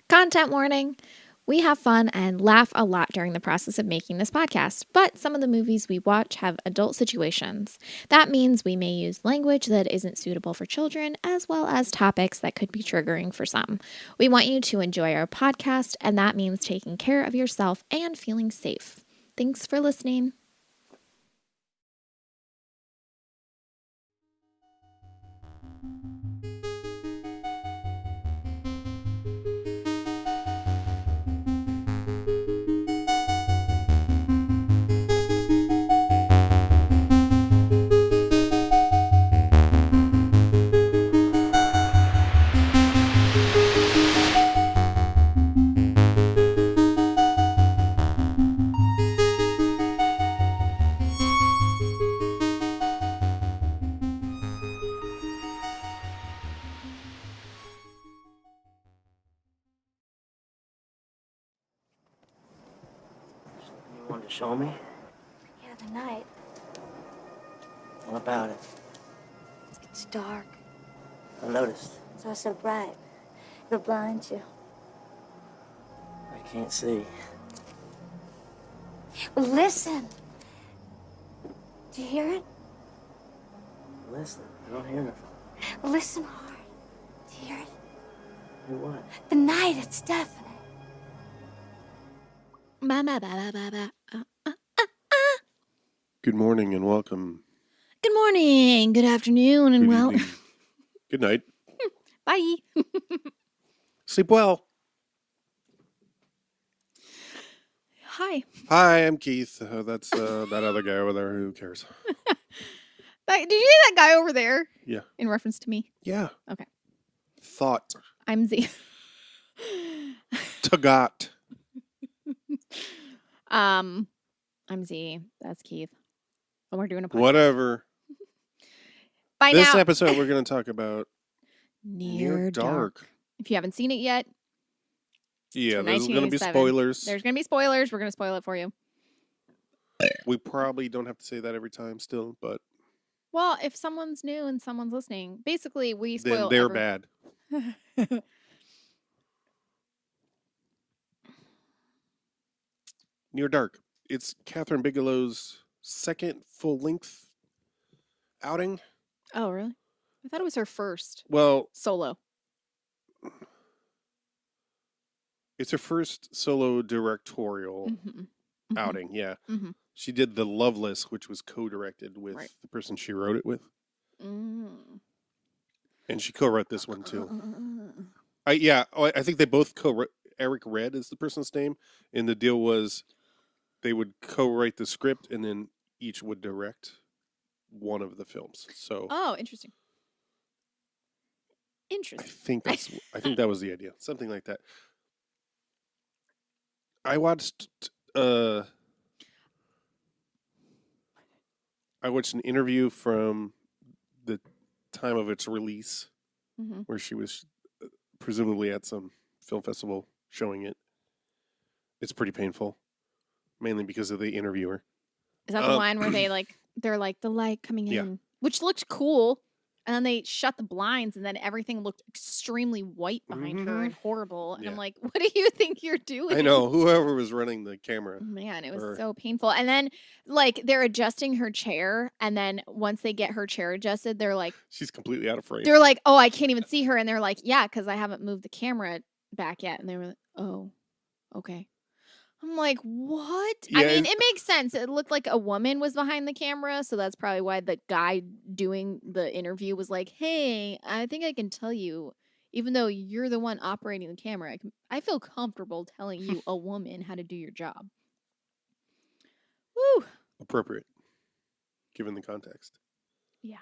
Content warning. We have fun and laugh a lot during the process of making this podcast, but some of the movies we watch have adult situations. That means we may use language that isn't suitable for children, as well as topics that could be triggering for some. We want you to enjoy our podcast, and that means taking care of yourself and feeling safe. Thanks for listening. You wanted to show me? Yeah, the night. What about it? It's dark. I noticed. It's all so bright. It'll blind you. I can't see. Well, listen. Do you hear it? Listen, I don't hear nothing. Well, listen hard. Do you hear it? Hear what? The night, it's deafening. Good morning and welcome. Good morning, good afternoon, and Good well, evening. Good night. bye. Sleep well. Hi. Hi, I'm Keith. That's that other guy over there. Who cares? Did you hear that guy over there? Yeah. In reference to me? Yeah. Okay. Thought. I'm Z. Tagot. I'm Z. That's Keith. And we're doing a podcast. Whatever. By This now, episode, we're going to talk about Near Dark. Dark. If you haven't seen it yet, Yeah, from there's going to be 1987. spoilers. There's going to be spoilers. We're going to spoil it for you. We probably don't have to say that every time still, but Well, if someone's new and someone's listening, basically we then spoil they're bad. Near Dark. It's Kathryn Bigelow's second full-length outing. Oh, really? I thought it was her first Well, solo. it's her first solo directorial outing. Yeah. Mhm. She did The Loveless, which was co-directed with Right. the person she wrote it with. Mm. And she co-wrote this one too. I think they both co-wrote. Eric Red is the person's name. And the deal was they would co-write the script and then each would direct one of the films. So Oh, interesting. I think that was the idea. Something like that. I watched an interview from the time of its release Mhm. where she was presumably at some film festival showing it. It's pretty painful, mainly because of the interviewer. Is that the one where they're like the light coming Yeah. in, which looked cool, and then they shut the blinds, and then everything looked extremely white behind her and horrible. And I'm Yeah. like, what do you think you're doing? I know, whoever was running the camera. Man, it was Or- so painful. And then like they're adjusting her chair, and then once they get her chair adjusted, they're like, She's completely out of frame. oh, I can't even see her. And they're like, yeah, because I haven't moved the camera back yet. And they were like, oh, okay. I'm like, what? I Yeah, mean, it- it makes sense. It looked like a woman was behind the camera, so that's probably why the guy doing the interview was like, hey, I think I can tell you, even though you're the one operating the camera, I feel comfortable telling you, a woman, how to do your job. Woo! Appropriate, given the context. Yeah.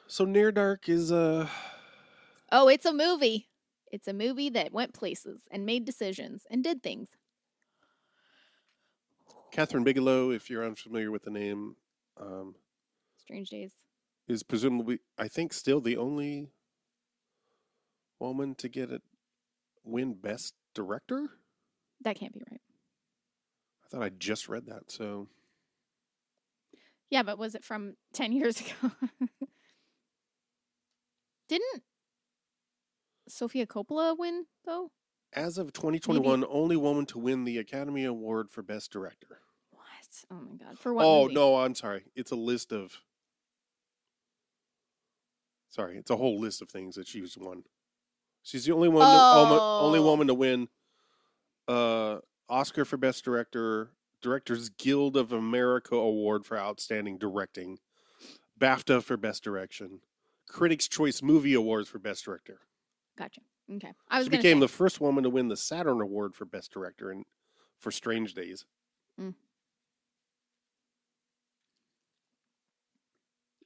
So Near Dark is Oh, it's a movie. It's a movie that went places and made decisions and did things. Kathryn Bigelow, if you're unfamiliar with the name, Strange Days. is presumably, I think, still the only woman to win Best Director. That can't be right. I thought I just read that. So Yeah, but was it from 10 years ago? Didn't Sofia Coppola win, though? As of 2021, only woman to win the Academy Award for Best Director. What? Oh my god! For what Oh, movie? no, I'm sorry. It's a list of... Sorry, it's a whole list of things that she's won. She's the only one, only woman to win Oscar for Best Director, Directors Guild of America Award for Outstanding Directing, BAFTA for Best Direction, Critics' Choice Movie Awards for Best Director. Gotcha. Okay. She became the first woman to win the Saturn Award for Best Director for Strange Days. Mm.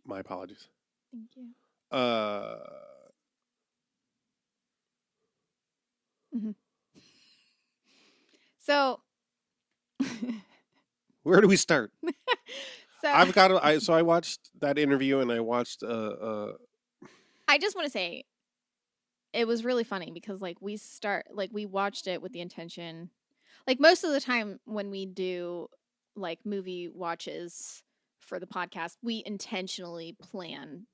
My apologies. Thank you. Mm-hmm. So, where do we start? So I watched that interview and I watched. I just want to say, it was really funny because we watched it with the intention, like most of the time when we do like movie watches for the podcast, we intentionally plan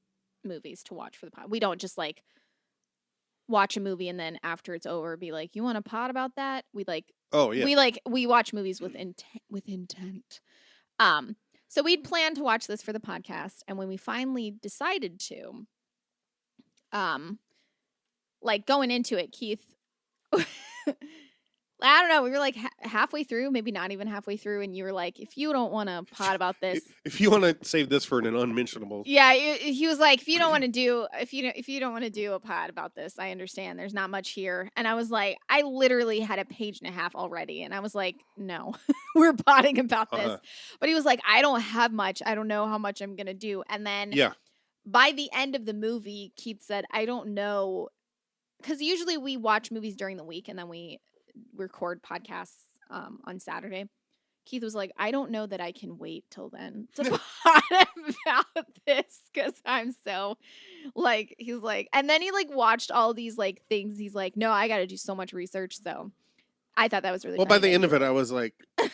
movies to watch for the pod. We don't just like watch a movie and then after it's over be like, you want a pod about that? We like, oh yeah, we watch movies with intent. So we'd planned to watch this for the podcast, and when we finally decided to, like going into it, Keith, I don't know, we were like halfway through, maybe not even halfway through, and you were like, if you don't want to pod about this, if you want to save this for an unmentionable, yeah, he was like, if you don't want to do a pod about this, I understand. There's not much here, and I was like, I literally had a page and a half already, and I was like, no, we're podding about this. But he was like, I don't have much. I don't know how much I'm gonna do, and then by the end of the movie, Keith said, I don't know, because usually we watch movies during the week and then we record podcasts on Saturday. Keith was like, I don't know that I can wait till then to pod about this because I'm so like, he's like, and then he like watched all these like things. He's like, no, I got to do so much research. So I thought that was really well. By the end of it, I was like, by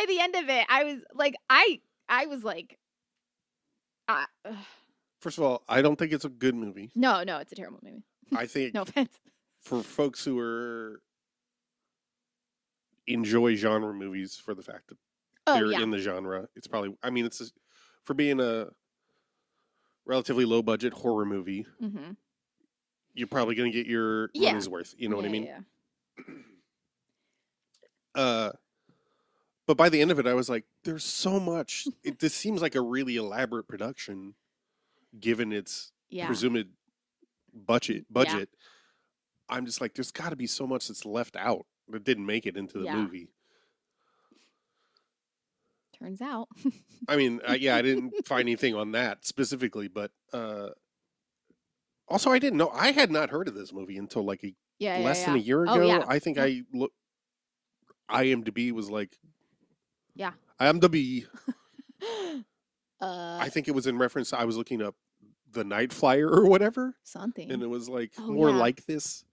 the end of it, I was like, I was like, first of all, I don't think it's a good movie. No, it's a terrible movie. I think no offense. For folks who enjoy genre movies for the fact that they're in the genre, it's probably, I mean, it's for being a relatively low budget horror movie, you're probably going to get your money's worth. You know what I mean? Yeah. But by the end of it, I was like, there's so much. This seems like a really elaborate production, given its presumed budget. Yeah. I'm just like, there's got to be so much that's left out that didn't make it into the movie. Turns out. I mean, I didn't find anything on that specifically, but also I didn't know. I had not heard of this movie until like less than a year ago. Oh, yeah. I think I looked. IMDb was like, IMDb. I think it was in reference. I was looking up The Night Flyer or whatever. Something. And it was like more like this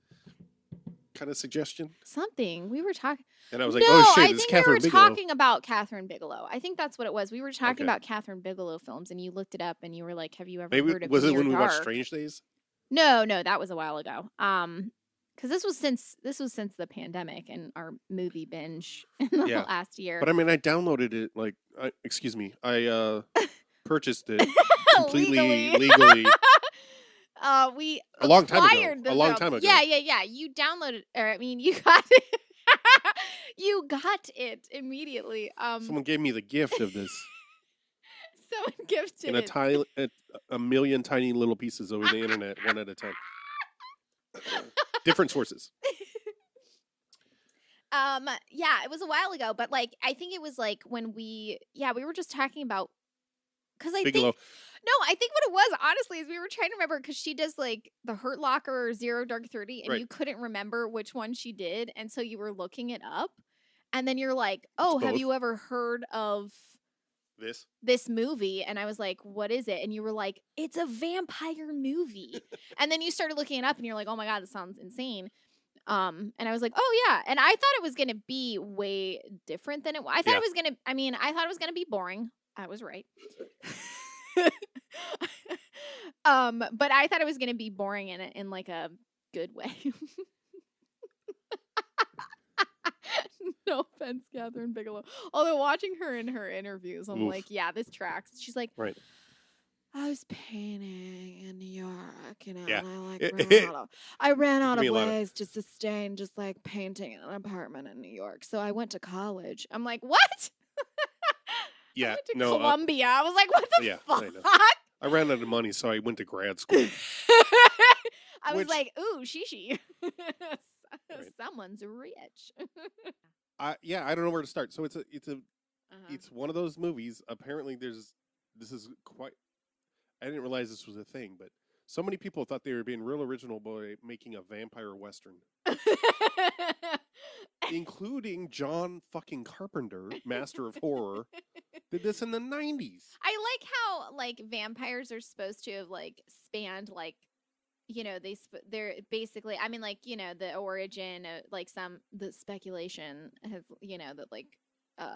kind of suggestion. Something. We were talking. And I was like, oh shit, it's Kathryn Bigelow. We were talking about Kathryn Bigelow. I think that's what it was. We were talking about Kathryn Bigelow films, and you looked it up and you were like, have you ever heard of Was it when we Dark? watched Strange Days? No, that was a while ago. Because this was since the pandemic and our movie binge in the last year. But I mean, I downloaded it I purchased it completely legally. We a long time ago. Yeah. You downloaded, or I mean, you got it. You got it immediately. Someone gave me the gift of this. Someone gifted it. A million tiny little pieces over the internet, one at a time. Different sources. It was a while ago, but like I think it was like when we were just talking about, because I think what it was honestly is we were trying to remember, because she does like the Hurt Locker or Zero Dark 30, and you couldn't remember which one she did, and so you were looking it up, and then you're like, oh, have you ever heard of this movie? And I was like, what is it? And you were like, it's a vampire movie. And then you started looking it up and you're like, oh my god, this sounds insane. And I was like, oh yeah. And I thought it was gonna be way different than it was. I thought it was gonna be boring. I was right. But I thought it was gonna be boring in like a good way. No offense, Kathryn Bigelow. Although watching her in her interviews, I'm Oof. like, yeah, this tracks. She's like, Right. I was painting in New York, Yeah. and I like It- ran out Give me of a lot of- ways to sustain just like painting in an apartment in New York. So I went to college. I'm like, what? I Yeah. went to No. Columbia. I was like, what the yeah, fuck? I know. I ran out of money, so I went to grad school. I was Which- like, ooh, shishi. Right. Someone's rich. I don't know where to start. So it's Uh-huh. it's one of those movies. Apparently, this is quite. I didn't realize this was a thing, but so many people thought they were being real original by making a vampire western, including John fucking Carpenter, master of horror, did this in the 90s. I like how like vampires are supposed to have like spanned like they're basically, I mean, like, the origin of like the speculation has, that like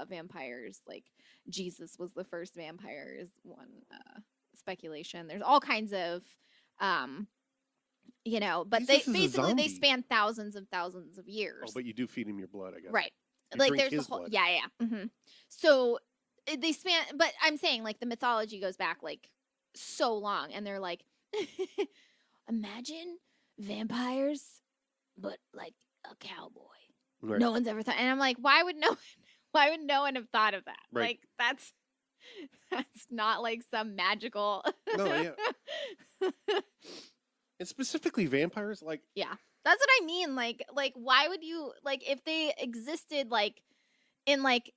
vampires, like Jesus was the first vampire is one speculation. There's all kinds of but Jesus is a they zombie. span thousands of years. Oh, but you do feed him your blood, I guess. Right. You Like drink there's his the whole blood. yeah. Mm-hmm. So they span, but I'm saying like the mythology goes back like so long, and they're like, imagine vampires, but like a cowboy. Right. No one's ever thought, and I'm like, why would no one have thought of that? Right. Like that's not like some magical. No, yeah. And specifically vampires, like Yeah. That's what I mean. Like why would you, like, if they existed like in like,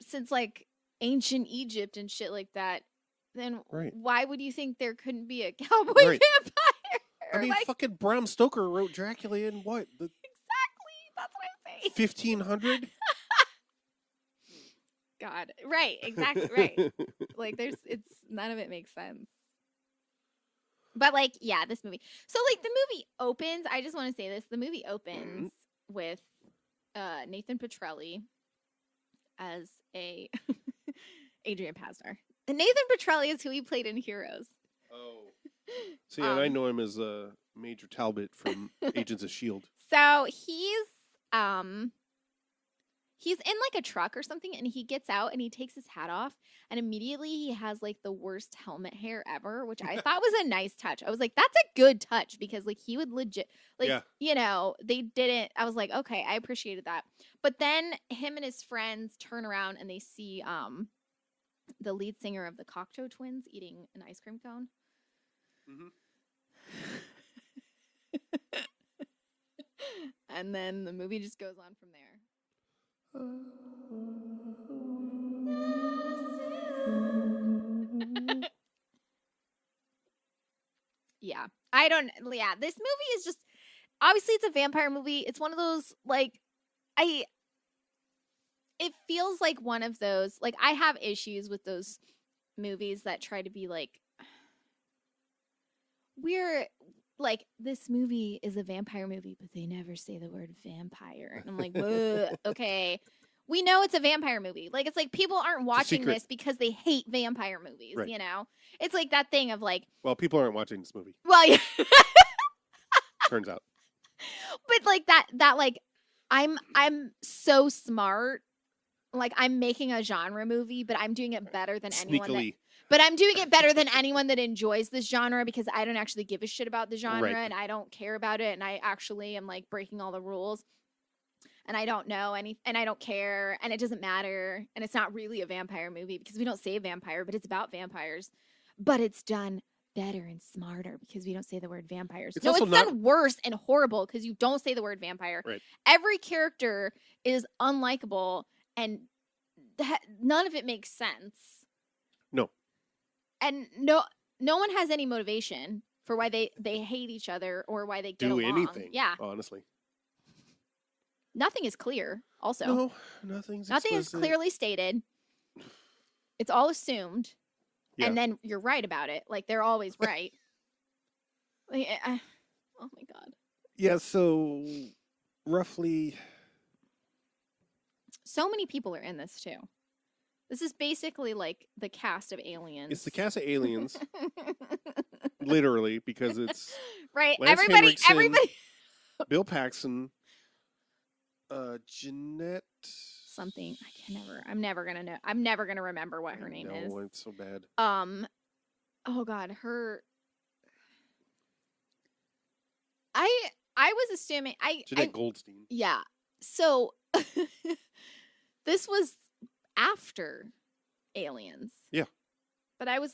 since like ancient Egypt and shit like that, then Right. why would you think there couldn't be a cowboy Right. vampire? I mean, like, fucking Bram Stoker wrote Dracula in what, the exactly. That's what I'm saying. 1500? God. Right. Exactly. Right. Like it's none of it makes sense. But like, yeah, this movie. So like the movie opens, I just want to say this. The movie opens with Nathan Petrelli as a Adrian Pasdar. And Nathan Petrelli is who he played in Heroes. Oh. See, and I know him as Major Talbot from Agents of S.H.I.E.L.D. So he's in like a truck or something, and he gets out and he takes his hat off, and immediately he has like the worst helmet hair ever, which I thought was a nice touch. I was like, that's a good touch, because like he would legit, like, Yeah. they didn't, I was like, okay, I appreciated that. But then him and his friends turn around and they see the lead singer of the Cocteau Twins eating an ice cream cone. And then the movie just goes on from there. Yeah. This movie is just, obviously it's a vampire movie. It's one of those, like, it feels like one of those, like, I have issues with those movies that try to be like, we're like, this movie is a vampire movie, but they never say the word vampire. And I'm like, whoa, okay. We know it's a vampire movie. Like, it's like people aren't watching this because they hate vampire movies, Right. you know? It's like that thing of like, Well, people aren't watching this movie, well, yeah. turns out. But like that like, I'm so smart. Like, I'm making a genre movie, but I'm doing it better than anyone that, Sneakily. but I'm doing it better than anyone that enjoys this genre, because I don't actually give a shit about the genre, Right. and I don't care about it, and I actually am like breaking all the rules, and I don't know any, and I don't care, and it doesn't matter, and it's not really a vampire movie because we don't say vampire, but it's about vampires, but it's done better and smarter because we don't say the word vampires. It's No, also it's not- done worse and horrible because you don't say the word vampire. Right. Every character is unlikable, and none of it makes sense. No. And no one has any motivation for why they hate each other or why they get Do along. anything. Yeah. Honestly. Nothing is clear, also. No, nothing's Nothing explicit. is clearly stated. It's all assumed. Yeah. And then you're right about it. Like, they're always right. Like, oh my God. Yeah, so roughly So many people are in this too. This is basically like the cast of Aliens. It's the cast of Aliens, literally, because it's right. Lance Everybody. Henriksen, Bill Paxton, Jeanette Something I can never. I'm never gonna know. I'm never gonna remember what her name is. No, it's so bad. Oh God, her. I was assuming Jeanette Goldstein. Yeah. So this was after Aliens. Yeah. But I was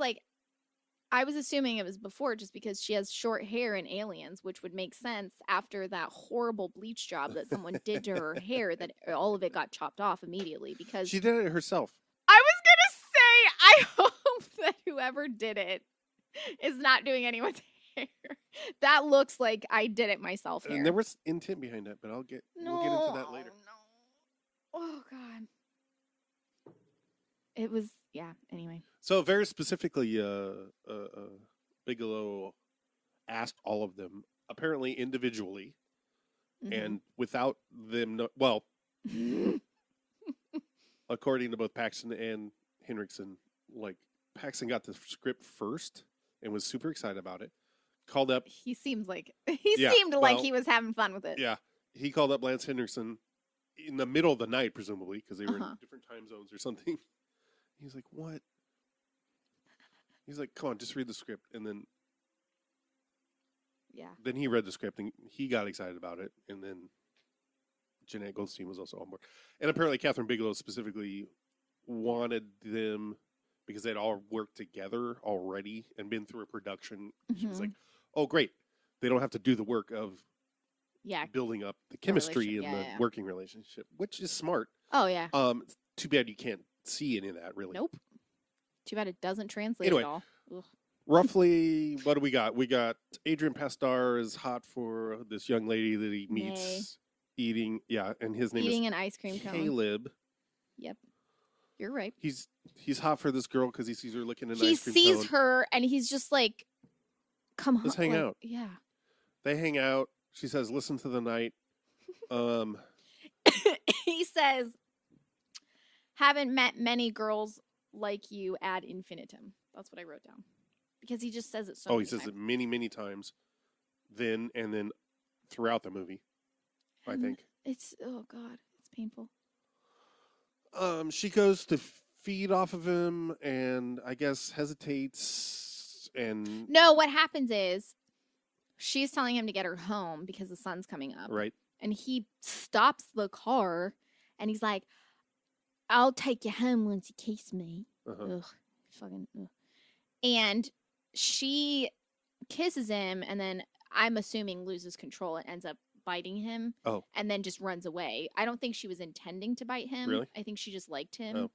assuming it was before just because she has short hair in Aliens, which would make sense after that horrible bleach job that someone did to her hair that all of it got chopped off immediately because She did it herself. I was going to say, I hope that whoever did it is not doing anyone's hair. That looks like I did it myself here. And there was intent behind it, but we'll get into that later. No. Oh God. It was anyway. So very specifically, Bigelow asked all of them, apparently individually, and without them according to both Paxton and Henriksen, like Paxton got the script first and was super excited about it. Called up. He seemed like he was having fun with it. Yeah, he called up Lance Henriksen in the middle of the night, presumably, because they were in different time zones or something. He's like, "What?" He's like, "Come on, just read the script." And then he read the script and he got excited about it. And then Jeanette Goldstein was also on board. And apparently Kathryn Bigelow specifically wanted them because they'd all worked together already and been through a production. She was like, "Oh, great. They don't have to do the work of building up the chemistry and the working relationship," which is smart. Oh, yeah. Too bad you can't see any of that, really. Nope. Too bad it doesn't translate at all. Ugh. Roughly, what do we got? We got Adrian Pastar is hot for this young lady that he meets eating, and his name is an ice cream cone. Caleb. Yep. You're right. He's hot for this girl because he sees her looking at an he ice cream cone. He sees her and he's just like, come on. Let's hang out. Yeah. They hang out. She says, "Listen to the night." He says, "Haven't met many girls like you ad infinitum." That's what I wrote down. Because he just says it so many times. He says it many, many times. Then and then throughout the movie, I think. It's, oh God, it's painful. She goes to feed off of him and I guess hesitates and... No, what happens is she's telling him to get her home because the sun's coming up. Right. And he stops the car and he's like, "I'll take you home once you kiss me." Ugh, fucking ugh. And she kisses him and then I'm assuming loses control and ends up biting him. Oh. And then just runs away. I don't think she was intending to bite him. Really? I think she just liked him. Oh.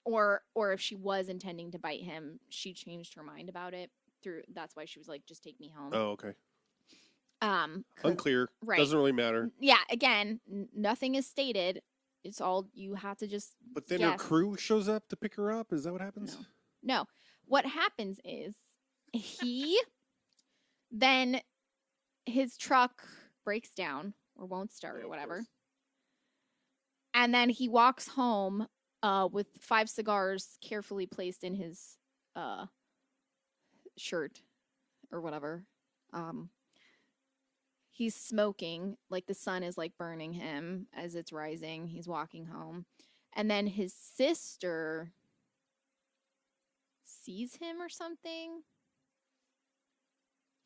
Or if she was intending to bite him, she changed her mind about it. That's why she was like, "Just take me home." Oh, okay. Unclear. Right. Doesn't really matter. Yeah, again, nothing is stated. It's all, you have to just But then her crew shows up to pick her up? Is that what happens? No. What happens is then his truck breaks down or won't start or whatever. And then he walks home with 5 cigars carefully placed in his shirt or whatever. He's smoking, like the sun is like burning him as it's rising. He's walking home. And then his sister sees him or something.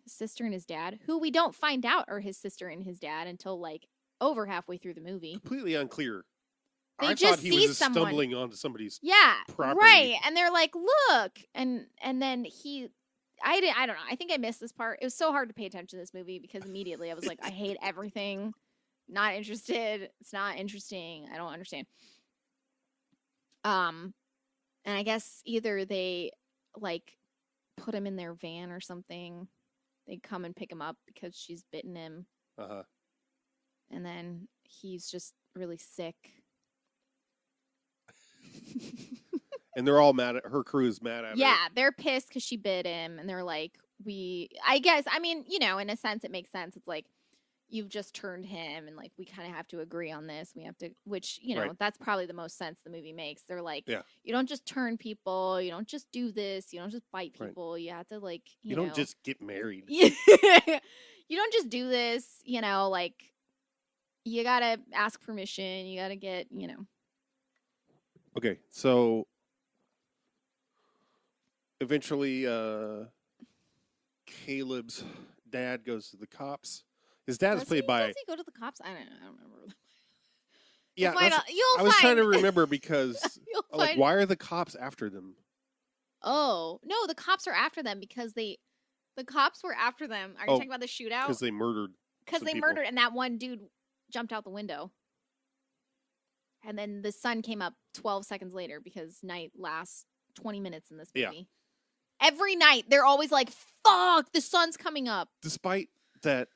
His sister and his dad, who we don't find out are his sister and his dad until like over halfway through the movie. Completely unclear. They I just thought he was just someone stumbling onto somebody's property. Right. And they're like, "Look." And then I don't know. I think I missed this part. It was so hard to pay attention to this movie because immediately I was like, I hate everything. Not interested. It's not interesting. I don't understand. And I guess either they like put him in their van or something. They come and pick him up because she's bitten him. Uh-huh. And then he's just really sick. And they're all mad at her. Crew's mad at her. Yeah, they're pissed because she bit him, and they're like, I guess, I mean, in a sense, it makes sense. It's like, you've just turned him, and like we kind of have to agree on this. We have to, which you know, Right. that's probably the most sense the movie makes. They're like, Yeah. you don't just turn people, you don't just do this, you don't just bite Right. people. You have to like, You know, don't just get married. you don't just do this. You know, like you gotta ask permission. You gotta get, you know. Okay, so eventually, Caleb's dad goes to the cops. His dad is played by. Does he go to the cops? I don't know. I don't remember. Yeah, You'll find that's- out- you'll I was trying to find- remember because You'll like, find- why are the cops after them? Oh no, the cops are after them because the cops were after them. Are you Oh, talking about the shootout? Because they murdered. Because some they people. murdered, and that one dude jumped out the window. And then the sun came up 12 seconds later because night lasts 20 minutes in this movie. Yeah. Every night, they're always like, fuck, the sun's coming up. Despite that,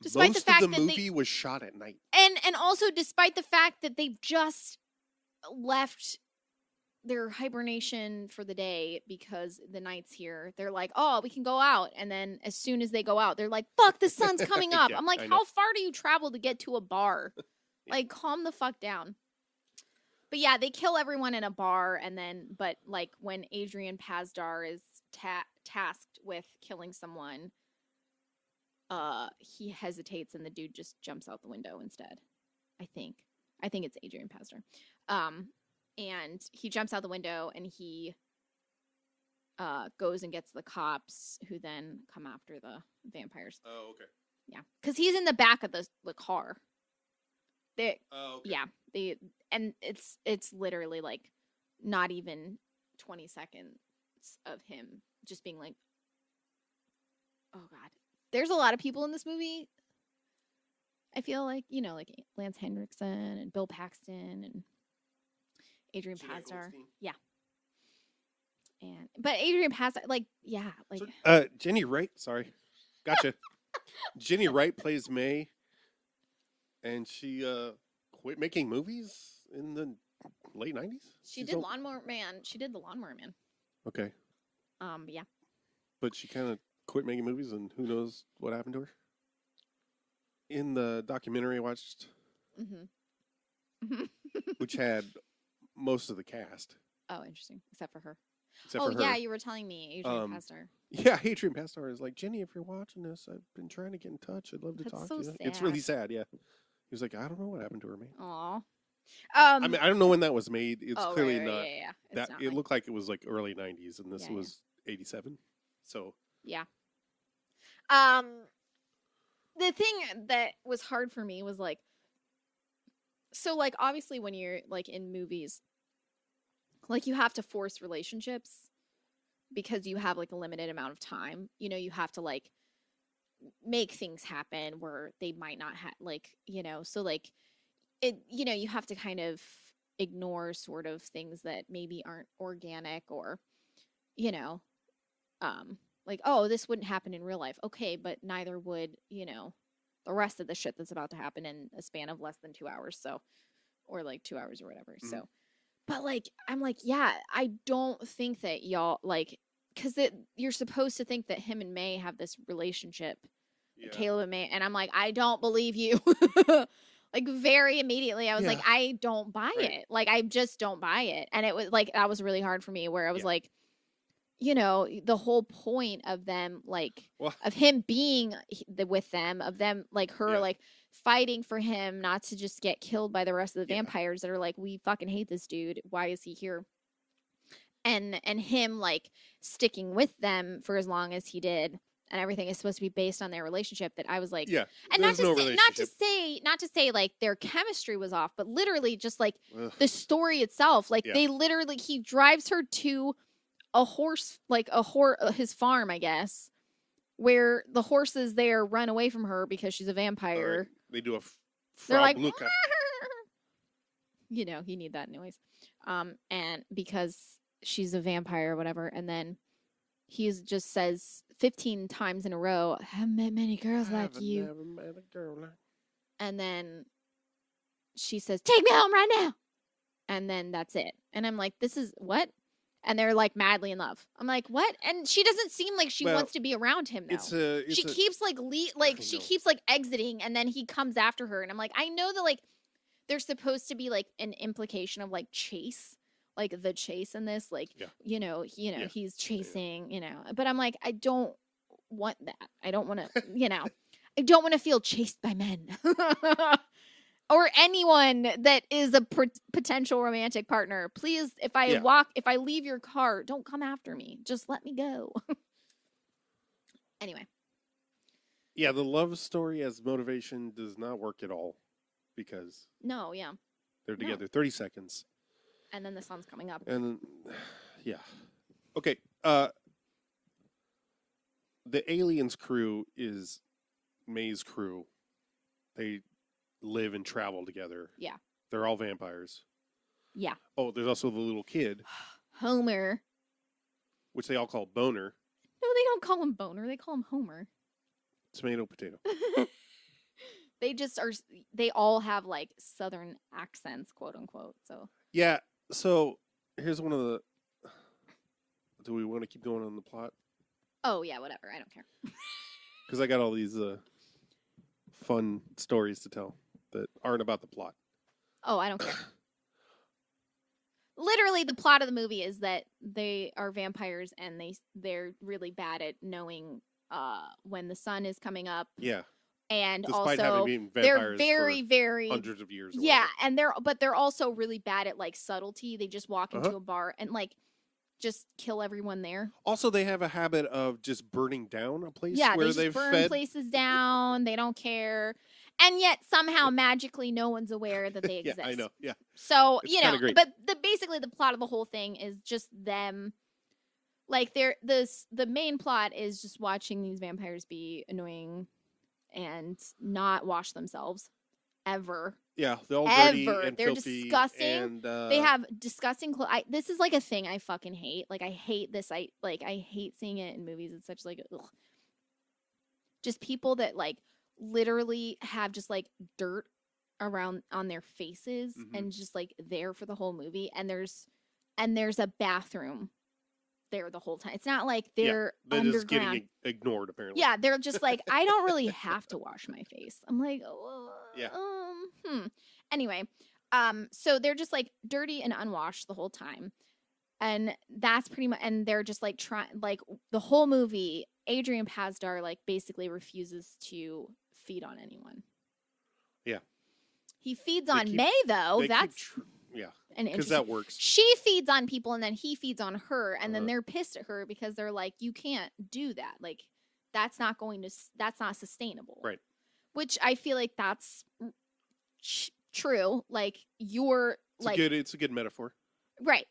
Despite most the fact of the that movie was shot at night. And also despite the fact that they've just left their hibernation for the day because the night's here. They're like, oh, we can go out. And then as soon as they go out, they're like, fuck, the sun's coming up. Yeah, I'm like, I know. how far do you travel to get to a bar? Like, calm the fuck down. But yeah, they kill everyone in a bar. And then, but like when Adrian Pazdar is tasked with killing someone, he hesitates and the dude just jumps out the window instead. I think it's Adrian Pazdar. And he jumps out the window and he goes and gets the cops who then come after the vampires. Oh, okay. Yeah, because he's in the back of the car. They, Oh, okay. yeah, and it's literally like not even 20 seconds of him just being like, oh god. There's a lot of people in this movie. I feel like, you know, like Lance Henriksen and Bill Paxton and Adrian Jeanette Pazdar. Goldstein. Yeah. But Adrian Pazdar, like, yeah, like Jenny Wright. Sorry, gotcha. Jenny Wright plays May, and she quit making movies in the late '90s. she did Lawnmower Man. She did the Lawnmower Man. Okay, Yeah. but she kind of quit making movies, and who knows what happened to her. In the documentary I watched, Mm-hmm. which had most of the cast, Oh, interesting. Except for her. except Oh, for her. yeah, you were telling me Adrian Pazdar. Yeah, Adrian Pazdar is like, Jenny, if you're watching this, I've been trying to get in touch. I'd love to That's talk so to you. It's really sad. sad, yeah. He was like, I don't know what happened to her, man. Aw. I mean, I don't know when that was made. It's oh, clearly right, not. Yeah. It's That not it like- looked like it was like early '90s, and this Yeah, was '87. So Yeah. The thing that was hard for me was like, so like obviously when you're like in movies, like you have to force relationships because you have like a limited amount of time. You know, you have to like make things happen where they might not have like, you know, so like it, you know, you have to kind of ignore sort of things that maybe aren't organic or, you know, like, oh, this wouldn't happen in real life. Okay, but neither would, you know, the rest of the shit that's about to happen in a span of less than 2 hours. So, or like 2 hours or whatever. Mhm. So, but like, I'm like, yeah, I don't think that y'all like, because you're supposed to think that him and May have this relationship, yeah. Caleb and May, and I'm like, I don't believe you. Like very immediately, I was like, Yeah. I don't buy Right. it. Like I just don't buy it, and it was like that was really hard for me. Where I was Yeah. like, you know, the whole point of them, like, Well- of him being with them, of them, like her, Yeah. like fighting for him not to just get killed by the rest of the Yeah. vampires that are like, we fucking hate this dude. Why is he here? And him like sticking with them for as long as he did, and everything is supposed to be based on their relationship. That I was like, Yeah. and There's no not to say like their chemistry was off, but literally just like Ugh. the story itself, like Yeah. they literally he drives her to a horse, like his farm, I guess, where the horses there run away from her because she's a All right. vampire. They do a They're frog like, Luca. you know, you need that noise, and because she's a vampire or whatever, and then he just says 15 times in a row, I haven't met many girls like I've you. never met a girl like- And then she says, take me home right now. And then that's it. And I'm like, this is what? and they're like madly in love. I'm like, what? And she doesn't seem like she Well, wants to be around him though. She keeps like she know. keeps like exiting, and then he comes after her, and I'm like, I know that like there's supposed to be like an implication of like chase, like the chase in this, like Yeah. he's chasing, but I'm like, I don't want that. I don't want to, I don't want to feel chased by men. Or anyone that is a potential romantic partner. Please, if I leave your car, don't come after me. Just let me go. Anyway. Yeah, the love story as motivation does not work at all because no, yeah, they're together 30 seconds. And then the sun's coming up. And yeah. Okay. The aliens crew is May's crew. They live and travel together. Yeah. They're all vampires. Yeah. Oh, there's also the little kid. Homer. Which they all call Boner. No, they don't call him Boner. They call him Homer. Tomato, potato. They just are. They all have like Southern accents, quote unquote. So. Yeah. So here's one of the. Do we want to keep going on the plot? Oh yeah, whatever. I don't care. Because I got all these fun stories to tell that aren't about the plot. Oh, I don't care. Literally, the plot of the movie is that they are vampires and they're really bad at knowing when the sun is coming up. Yeah. And despite also, having been vampires they're very, for very hundreds of years. Yeah, and they're also really bad at like subtlety. They just walk into a bar and like just kill everyone there. Also, they have a habit of just burning down a place where they've burn fed places down. They don't care. And yet somehow magically no one's aware that they exist. Yeah, I know. Yeah. So, it's great. but basically the plot of the whole thing is just them like the main plot is just watching these vampires be annoying and not wash themselves ever. Yeah, they're all dirty and they're filthy disgusting. And, they have disgusting clothes. This is like a thing I fucking hate. Like I hate this. I hate seeing it in movies. It's such like ugh. Just people that like literally have just like dirt around on their faces and just like there for the whole movie. And there's a bathroom there the whole time. It's not like they're underground. Just getting ignored apparently. Yeah, they're just like, I don't really have to wash my face. I'm like, Anyway, so they're just like dirty and unwashed the whole time. And that's pretty much, and they're just like trying, like the whole movie, Adrian Pasdar like basically refuses to feed on anyone. Yeah. He feeds on May though. That's because that works. She feeds on people and then he feeds on her and then they're pissed at her because they're like, you can't do that. Like that's not sustainable. Right. Which I feel like that's true. Like it's a good metaphor. Right.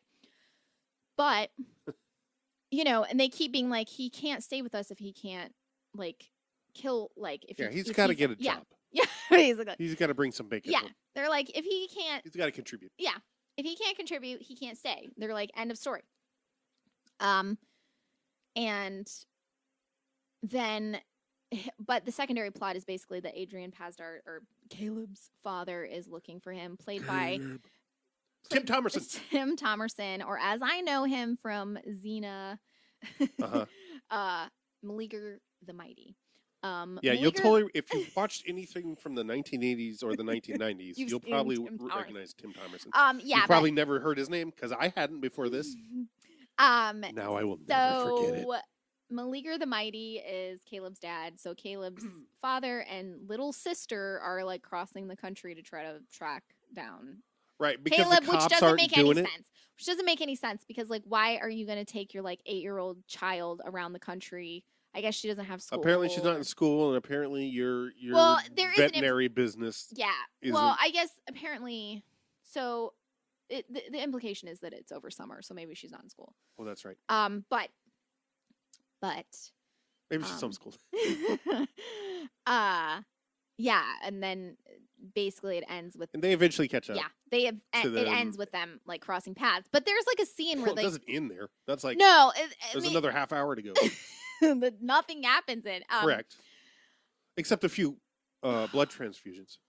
But and they keep being like, he can't stay with us if he can't like kill he's got to get a job. Yeah, basically. He's got to bring some bacon. Yeah, they're like, if he can't, he's got to contribute. Yeah, if he can't contribute, he can't stay. They're like, end of story. And then, but the secondary plot is basically that Adrian Pasdar or Caleb's father is looking for him, played by Tim Thomerson. Tim Thomerson, or as I know him from Xena, Meleager the Mighty. You'll totally, if you've watched anything from the 1980s or the 1990s, you'll probably recognize Tim Thomerson. You've probably never heard his name because I hadn't before this. Now I will never forget it. Meleager the Mighty is Caleb's dad. So Caleb's father and little sister are like crossing the country to try to track down because Caleb, the cops which doesn't aren't make any doing sense. Which doesn't make any sense because like, why are you going to take your like 8-year-old child around the country? I guess she doesn't have school. Apparently she's not in school, and apparently your veterinary business. Yeah. Well, I guess apparently. So, the implication is that it's over summer, so maybe she's not in school. Well, that's right. But maybe she's homeschooled. Yeah, and then basically it ends with. And they eventually catch up. Yeah, it ends with them like crossing paths. But there's like a scene where it doesn't end there. That's like there's another half hour to go. That nothing happens in. Correct. Except a few blood transfusions.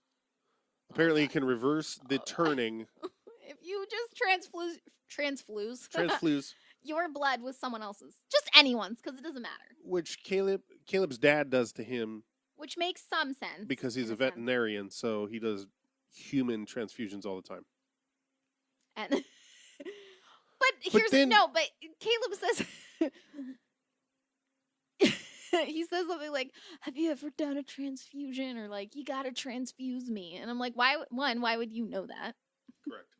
Apparently, you can reverse the turning. If you just transfuse. your blood with someone else's. Just anyone's, because it doesn't matter. Which Caleb's dad does to him. Which makes some sense. Because he's a veterinarian, so he does human transfusions all the time. And but Caleb says he says something like, "Have you ever done a transfusion?" Or like, "You gotta transfuse me." And I'm like, why would you know that? Correct.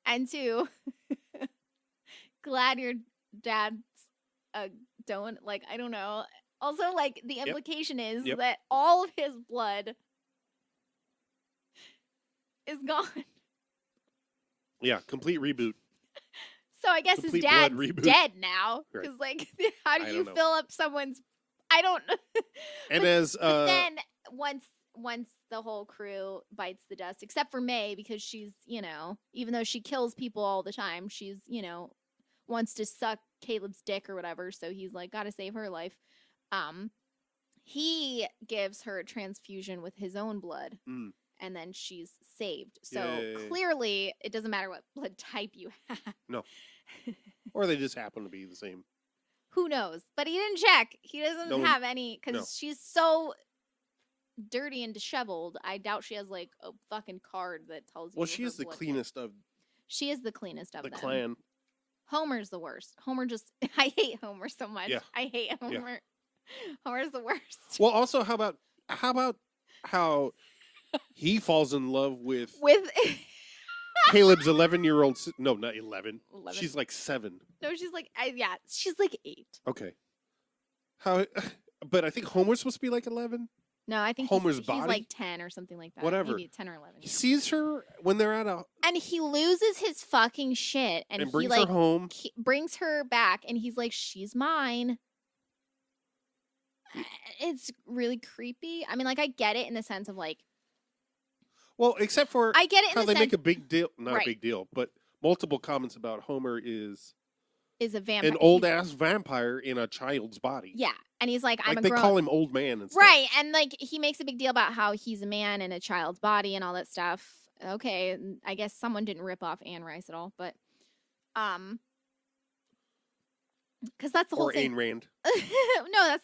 And two, glad your dad's don't like, I don't know. Also, like, the implication is that all of his blood is gone. Yeah, complete reboot. So I guess Complete his dad's blood reboot. dead now. Right. Because, like, how do I you don't know. fill up someone's... I don't know. And but then, once the whole crew bites the dust, except for May, because she's, you know, even though she kills people all the time, she's, you know, wants to suck Caleb's dick or whatever, so he's like, gotta save her life. He gives her a transfusion with his own blood. And then she's saved. So clearly, it doesn't matter what blood type you have. No. Or they just happen to be the same. Who knows? But he didn't check. He doesn't have any, because she's so dirty and disheveled. I doubt she has, like, a fucking card that tells you. Well, she is the cleanest of She is the cleanest of the them. clan. Homer's the worst. Homer just... I hate Homer so much. Yeah. I hate Homer. Yeah. Homer's the worst. Well, also, how about how he falls in love with Caleb's 11-year-old. No, not 11. She's like 7. No, she's like, she's like 8. Okay. But I think Homer's supposed to be like 11. No, I think Homer's he's body? like 10 or something like that. Whatever. Maybe 10 or 11. He sees her when they're at and he loses his fucking shit, and he brings like her home. Brings her back, and he's like, "She's mine." It's really creepy. I mean, like, I get it in the sense of like. Well, except for I get it in how the they sense, make a big deal, not right. a big deal, but multiple comments about Homer is a vampire, an old ass vampire in a child's body. Yeah, and he's like, they call him old man and stuff. Right, and like he makes a big deal about how he's a man in a child's body and all that stuff. Okay, I guess someone didn't rip off Anne Rice at all, but because that's the whole thing. Or Ayn Rand. No,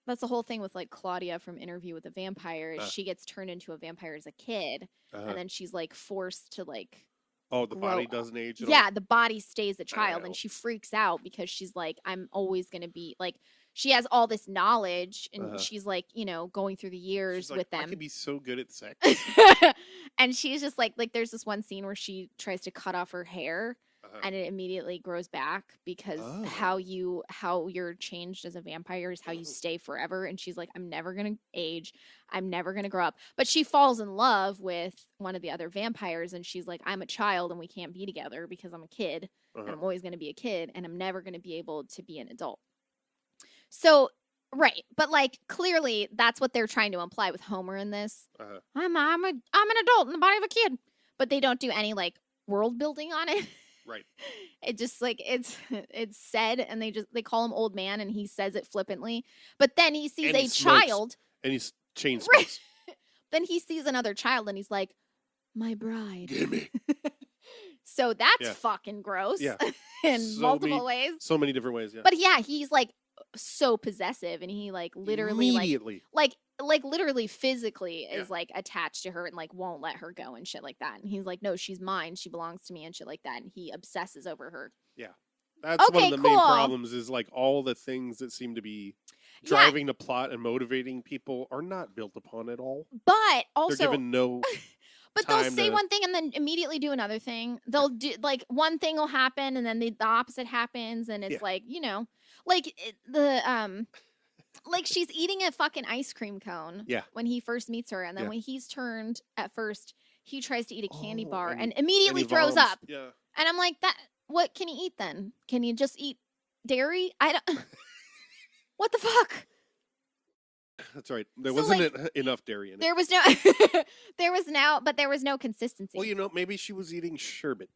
that's the whole thing with like Claudia from Interview with a Vampire. Is she gets turned into a vampire as a kid, and then she's like forced to like. Oh, the body doesn't age at all? The body stays a child, and she freaks out because she's like, I'm always gonna be like. She has all this knowledge, and she's like, you know, going through the years with them. I could be so good at sex. And she's just like there's this one scene where she tries to cut off her hair, and it immediately grows back because how you're changed as a vampire is how you stay forever. And she's like, I'm never gonna age, I'm never gonna grow up. But she falls in love with one of the other vampires, and she's like, I'm a child, and we can't be together because I'm a kid, and I'm always gonna be a kid, and I'm never gonna be able to be an adult. So, right, but like clearly that's what they're trying to imply with Homer in this. I'm an adult in the body of a kid, but they don't do any like world building on it. Right. It just like it's said, and they call him old man, and he says it flippantly. But then he sees a child, and he's chain smokes. Right. Then he sees another child, and he's like, "My bride." Gimme. So that's fucking gross. Yeah. In multiple ways. So many different ways. Yeah. But yeah, he's like so possessive, and he like literally immediately like literally physically is like attached to her and like won't let her go and shit like that. And he's like, no, she's mine, she belongs to me and shit like that. And he obsesses over her. Yeah, that's one of the main problems is like all the things that seem to be driving the plot and motivating people are not built upon at all. But also they're given no but they'll say one thing and then immediately do another thing. They'll do like one thing will happen and then the opposite happens, and it's like, you know, like like she's eating a fucking ice cream cone when he first meets her, and then when he's turned at first, he tries to eat a candy bar and immediately throws up. Yeah. And I'm like, what can he eat then? Can he just eat dairy? I don't What the fuck? That's right. There wasn't enough dairy in it. There was no consistency. Well, you know, maybe she was eating sherbet.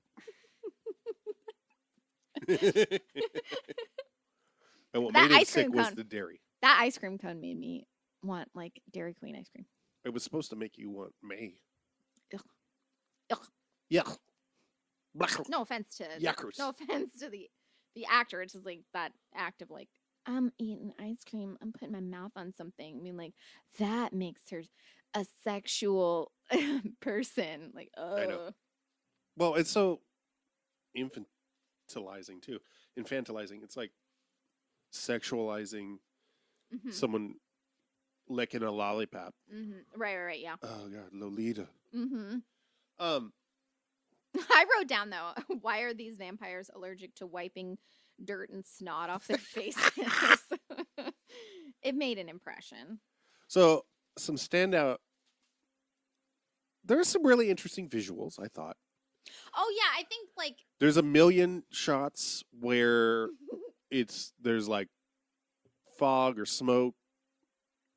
And what made it sick was the dairy. That ice cream cone made me want like Dairy Queen ice cream. It was supposed to make you want May. Ugh. Ugh. Yeah. No offense to Yuckers. no offense to the actor. It's just like that act of like I'm eating ice cream. I'm putting my mouth on something. I mean, like that makes her a sexual person. Like, I know. Well, it's so infantilizing too. Infantilizing. It's like sexualizing someone licking a lollipop. Right. Yeah. Oh God, Lolita. I wrote down though, why are these vampires allergic to wiping dirt and snot off their faces? It made an impression. So some standout. There's some really interesting visuals, I thought. Oh yeah, I think like There's a million shots where there's like fog or smoke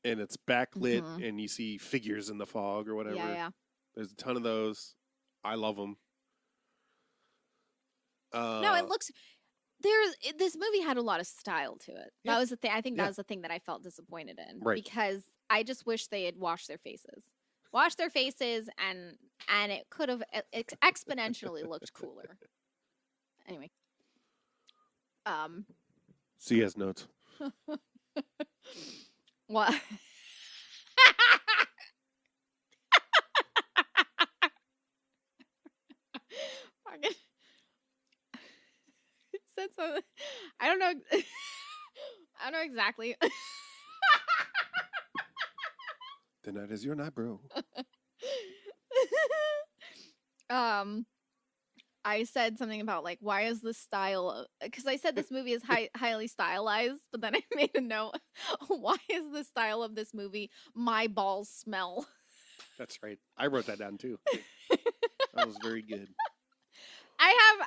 and it's backlit and you see figures in the fog or whatever. Yeah. There's a ton of those. I love them. No, it looks this movie had a lot of style to it. Yeah. That was the thing. I think that was the thing that I felt disappointed in, Right. because I just wish they had washed their faces. Washed their faces, and it could have exponentially looked cooler. Anyway, See as notes. what? Said something. I don't know. I don't know exactly. The night is your night, bro. I said something about like, why is this style? Because I said this movie is highly stylized, but then I made a note. Why is the style of this movie my balls smell? That's right. I wrote that down too. That was very good. I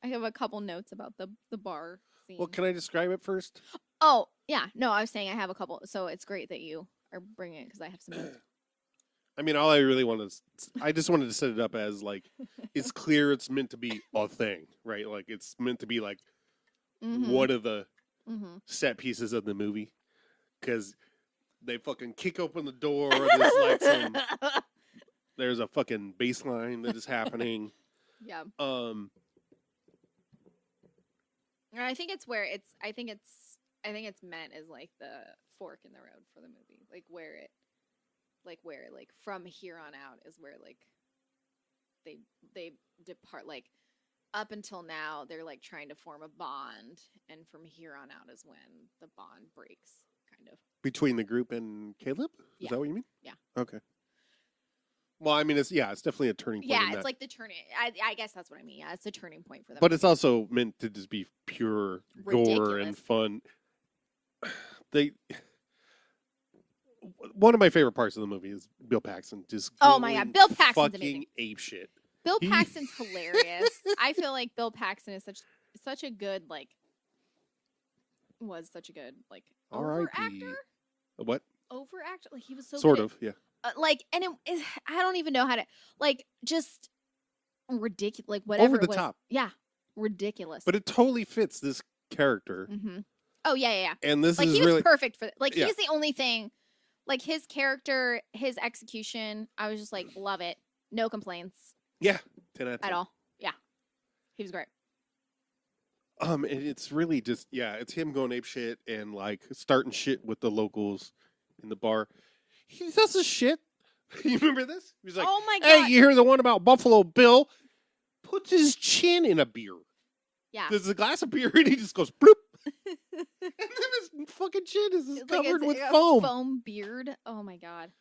have a couple notes about the bar scene. Well, can I describe it first? Oh yeah, no, I was saying I have a couple, so it's great that you are bringing it because I have some notes. I mean, all I really wanted I just wanted to set it up as like, it's clear it's meant to be a thing, right? Like it's meant to be like one of the set pieces of the movie, because they fucking kick open the door. There's like there's a fucking bass line that is happening. Yeah. And I think it's where I think it's meant as like the fork in the road for the movie, like where from here on out is where like they depart, like up until now they're like trying to form a bond, and from here on out is when the bond breaks, kind of. Between the group and Caleb? Is that what you mean? Yeah. Okay. Well, I mean, it's definitely a turning point. Yeah, it's like the turning. I guess that's what I mean. Yeah, it's a turning point for them. But it's also meant to just be pure gore and fun. One of my favorite parts of the movie is Bill Paxton just oh my god, Bill Paxton's fucking amazing. ape shit. Bill Paxton's hilarious. I feel like Bill Paxton is such a good like over actor. What? Over actor, like he was so sort good. of, yeah. Like, and I don't even know how to like just ridiculous, like whatever Over the it was. top. Yeah, ridiculous. But it totally fits this character. Oh yeah. And this like is he was really perfect for like he's the only thing. Like his character, his execution, I was just like, love it. No complaints. Yeah, 10 out of 10. At all. Yeah, he was great. And it's really just it's him going ape shit and like starting shit with the locals in the bar. He does this shit. You remember this? He's like, oh my god, hey, you hear the one about Buffalo Bill? Puts his chin in a beer. Yeah. There's a glass of beer and he just goes bloop. And then his fucking chin is covered with foam. Foam beard. Oh my god.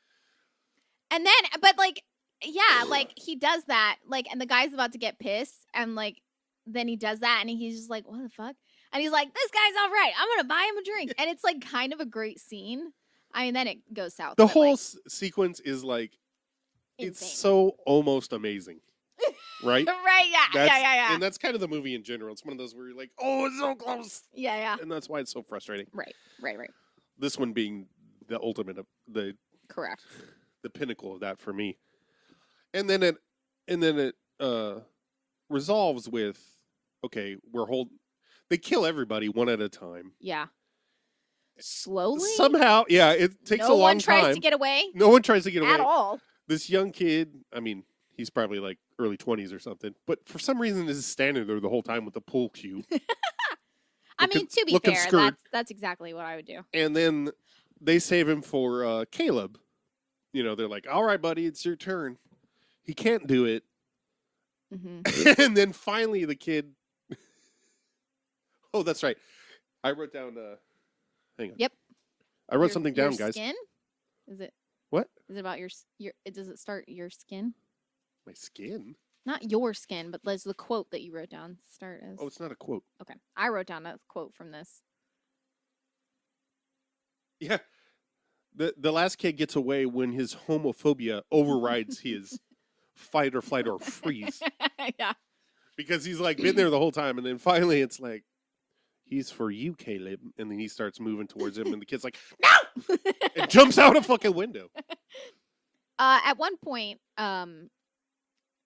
And then, but like, yeah, like he does that, like, and the guy's about to get pissed, and like, then he does that, and he's just like, what the fuck? And he's like, this guy's all right. I'm gonna buy him a drink, and it's like kind of a great scene. I mean, then it goes south. The whole sequence is like, insane. It's so almost amazing. Right? Right, yeah. And that's kind of the movie in general. It's one of those where you're like, oh, it's so close. Yeah. And that's why it's so frustrating. Right. This one being the ultimate of correct. The pinnacle of that for me. And then it resolves with, okay, they kill everybody one at a time. Yeah. Slowly? Somehow, yeah, it takes a long time. No one tries to get away. No one tries to get away. At all. This young kid, I mean, he's probably like early 20s or something. But for some reason, is standing there the whole time with the pool cue. I mean, to be looking fair, skirt. that's exactly what I would do. And then they save him for Caleb. You know, they're like, all right, buddy, it's your turn. He can't do it. Mm-hmm. And then finally the kid... Oh, that's right. I wrote down... hang on. Yep. I wrote something down, your guys. Skin? Is it? What? Is it about your? Does it start your skin? My skin? Not your skin, but there's the quote that you wrote down. Start as. Oh, it's not a quote. Okay, I wrote down a quote from this. Yeah. The last kid gets away when his homophobia overrides his fight or flight or freeze. Yeah. Because he's like been there the whole time, and then finally it's like, he's for you, Caleb. And then he starts moving towards him, and the kid's like, no! And jumps out a fucking window. At one point, Lance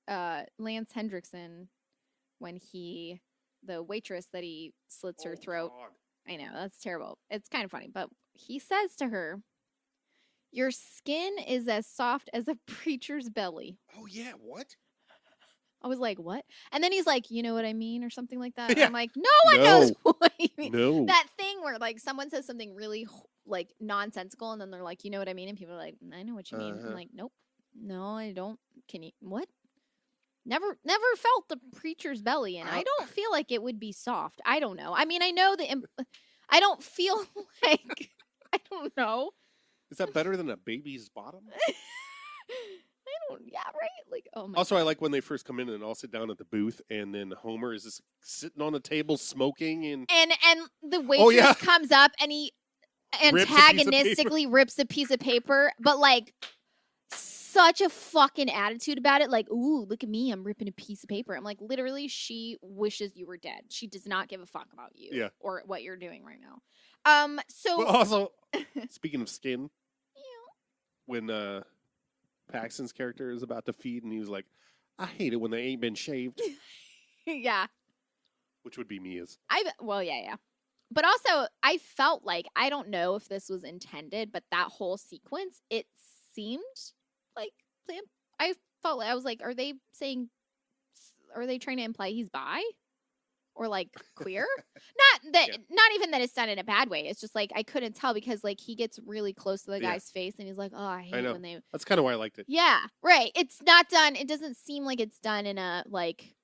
Hendrickson, when the waitress that he slits her throat. God. I know, that's terrible. It's kind of funny, but he says to her, your skin is as soft as a preacher's belly. Oh, yeah, what? I was like, what? And then he's like, you know what I mean? Or something like that. Yeah. I'm like, no one knows what you mean. No. That thing where like someone says something really like nonsensical and then they're like, you know what I mean? And people are like, I know what you mean. I'm like, nope. No, I don't. Can you, what? Never felt the preacher's belly, and I don't feel like it would be soft. I don't know. I mean, I know I don't feel like, I don't know. Is that better than a baby's bottom? Yeah, right? Like, oh my Also, I like when they first come in and all sit down at the booth, and then Homer is just sitting on the table smoking, and the waitress comes up and he Rips antagonistically rips a piece of paper, but like such a fucking attitude about it. Like, ooh, look at me, I'm ripping a piece of paper. I'm like, literally, she wishes you were dead. She does not give a fuck about you or what you're doing right now. So but also, speaking of skin, when Paxton's character is about to feed, and he was like, I hate it when they ain't been shaved. Yeah. Which would be Mia's. Yeah. But also, I felt like, I don't know if this was intended, but that whole sequence, it seemed like, I felt like, I was like, are they trying to imply he's bi? Or like queer? Not even that it's done in a bad way. It's just like, I couldn't tell because like he gets really close to the guy's face and he's like, oh, I hate when they. That's kind of why I liked it. Yeah, right. It's not done. It doesn't seem like it's done in a like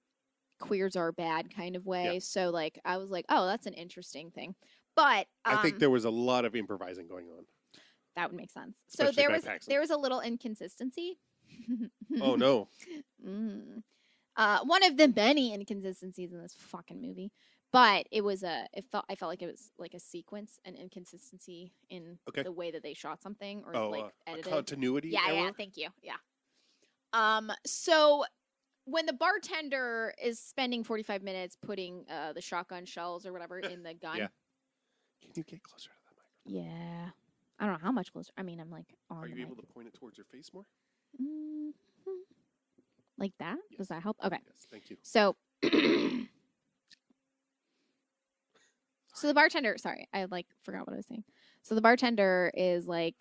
queers are bad kind of way. Yeah. So like, I was like, oh, that's an interesting thing. But I think there was a lot of improvising going on. That would make sense. Especially so there was a little inconsistency. Oh no. One of the many inconsistencies in this fucking movie, but I felt like it was like a sequence, an inconsistency in the way that they shot something or like edited. A continuity. Yeah. Thank you. Yeah. So when the bartender is spending 45 minutes putting the shotgun shells or whatever in the gun. Yeah. Can you get closer to that microphone? Yeah. I don't know how much closer. I mean, I'm like on. Are you able to point it towards your face more? Mm-hmm. Like that? Yes. Does that help? Okay. Yes, thank you. So, so the bartender, sorry, I like forgot what I was saying. So the bartender is like,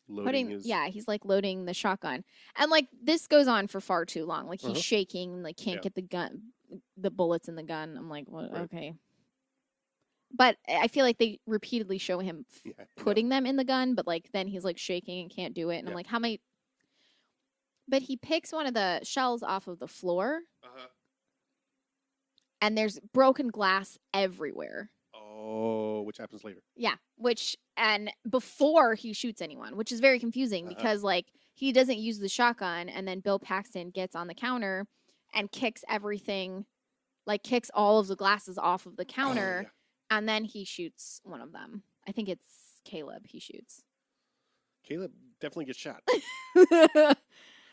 he's like loading the shotgun. And like this goes on for far too long. Like he's shaking and like can't get the bullets in the gun. I'm like, well, okay. But I feel like they repeatedly show him putting them in the gun, but like then he's like shaking and can't do it. And I'm like, how many? But he picks one of the shells off of the floor, and there's broken glass everywhere. Oh, which happens later. Yeah, and before he shoots anyone, which is very confusing because like he doesn't use the shotgun, and then Bill Paxton gets on the counter and kicks everything, like kicks all of the glasses off of the counter. And then he shoots one of them. I think it's Caleb he shoots. Caleb definitely gets shot.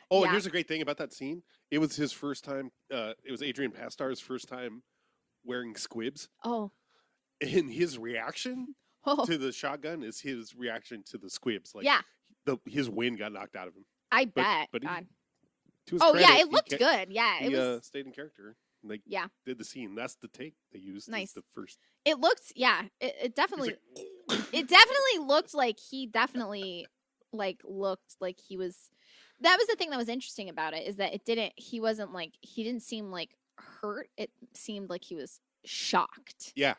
And here's a great thing about that scene. It was his first time. It was Adrian Pastar's first time wearing squibs. Oh. And his reaction to the shotgun is his reaction to the squibs. Like, his wind got knocked out of him. I bet. But God. It looked good. Yeah, it was stayed in character. They did the scene. That's the take they used. Nice. The first. It looked. Yeah. It definitely. It definitely looked like he definitely like looked like he was. that was the thing that was interesting about it, is that he didn't seem like hurt. It seemed like he was shocked. Yeah.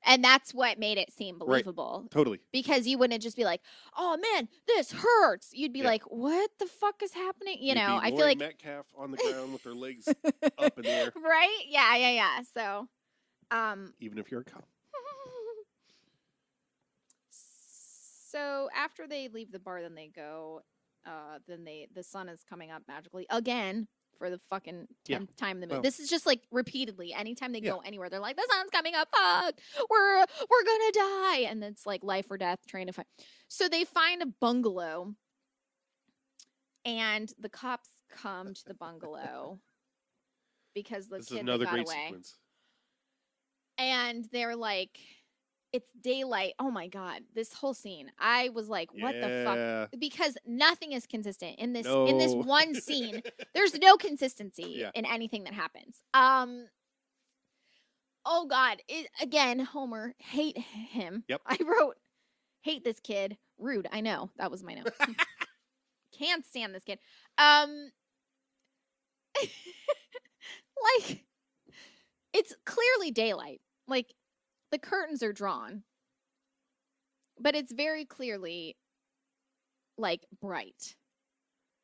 And that's what made it seem Right. believable. Totally. Because you wouldn't just be like, "Oh man, this hurts." You'd be Yeah. like, "What the fuck is happening?" You You'd know, be I feel Lori like Metcalf on the ground with her legs up in the air, right? Yeah. So, even if you're a cop. so after they leave the bar, then they go. The sun is coming up magically again for the fucking 10th time in the movie. Well- This is just like repeatedly. Anytime they Yeah. go anywhere, they're like, "The sun's coming up. Fuck, we're gonna die," and it's like life or death, trying to find. So they find a bungalow, and the cops come to the bungalow because the This is kid another got great away. sequence. And they're like, it's daylight. Oh my God. This whole scene. I was like, what the fuck? Because nothing is consistent in this one scene. There's no consistency in anything that happens. Oh God. Again, Homer, hate him. Yep. I wrote, hate this kid. Rude. I know. That was my note. Can't stand this kid. Like, it's clearly daylight. Like, the curtains are drawn, but it's very clearly, like, bright.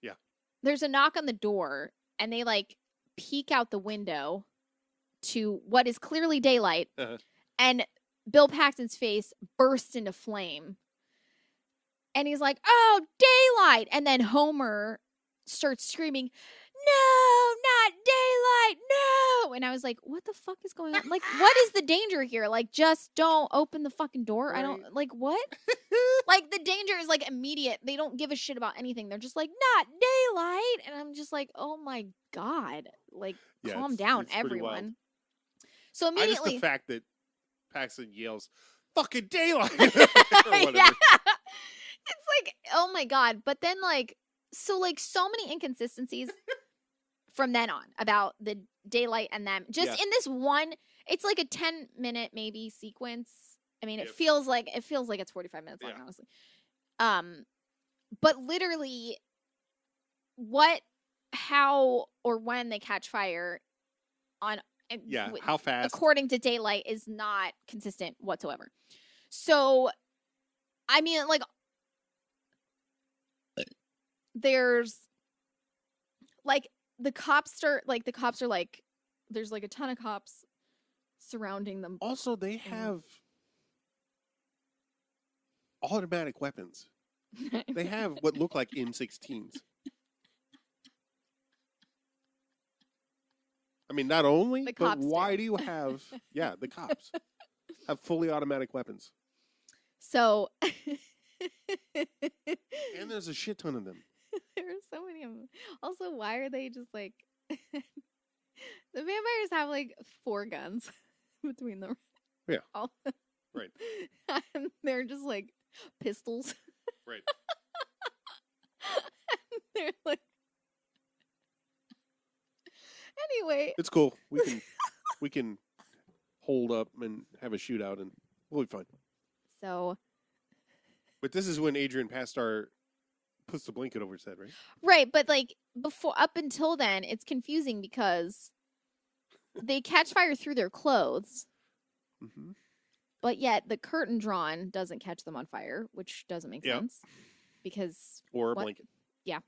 Yeah. There's a knock on the door, and they, like, peek out the window to what is clearly daylight, and Bill Paxton's face bursts into flame. And he's like, "Oh, daylight!" And then Homer starts screaming, "No, not daylight, no!" And I was like, what the fuck is going on? Like, what is the danger here? Like, just don't open the fucking door. Right. I don't, like, what? Like, the danger is, like, immediate. They don't give a shit about anything. They're just like, "Not daylight." And I'm just like, oh my God. Like, calm down, it's pretty everyone. wild. So immediately. Just the fact that Paxton yells, "Fucking daylight!" or whatever. Yeah. It's like, oh my God. But then, like, so many inconsistencies from then on about the daylight and them. Just in this one, it's like a 10-minute maybe sequence. I mean, it feels like it's 45 minutes long, honestly. But literally, what, how, or when they catch fire on how fast, according to daylight, is not consistent whatsoever. So, I mean, like, there's like the cops are like, there's like a ton of cops surrounding them. Also, they have automatic weapons. They have what look like M16s. I mean, not only, but why do you have, the cops have fully automatic weapons. So. And there's a shit ton of them. There are so many of them. Also, why are they just like, the vampires have like 4 guns between them. Yeah. Right. And they're just like pistols. Right. And they're like, anyway. It's cool. We can hold up and have a shootout and we'll be fine. So. But this is when Adrian Pastar puts the blanket over his head, right? Right, but like up until then, it's confusing because they catch fire through their clothes, but yet the curtain drawn doesn't catch them on fire, which doesn't make sense because or a blanket. Yeah.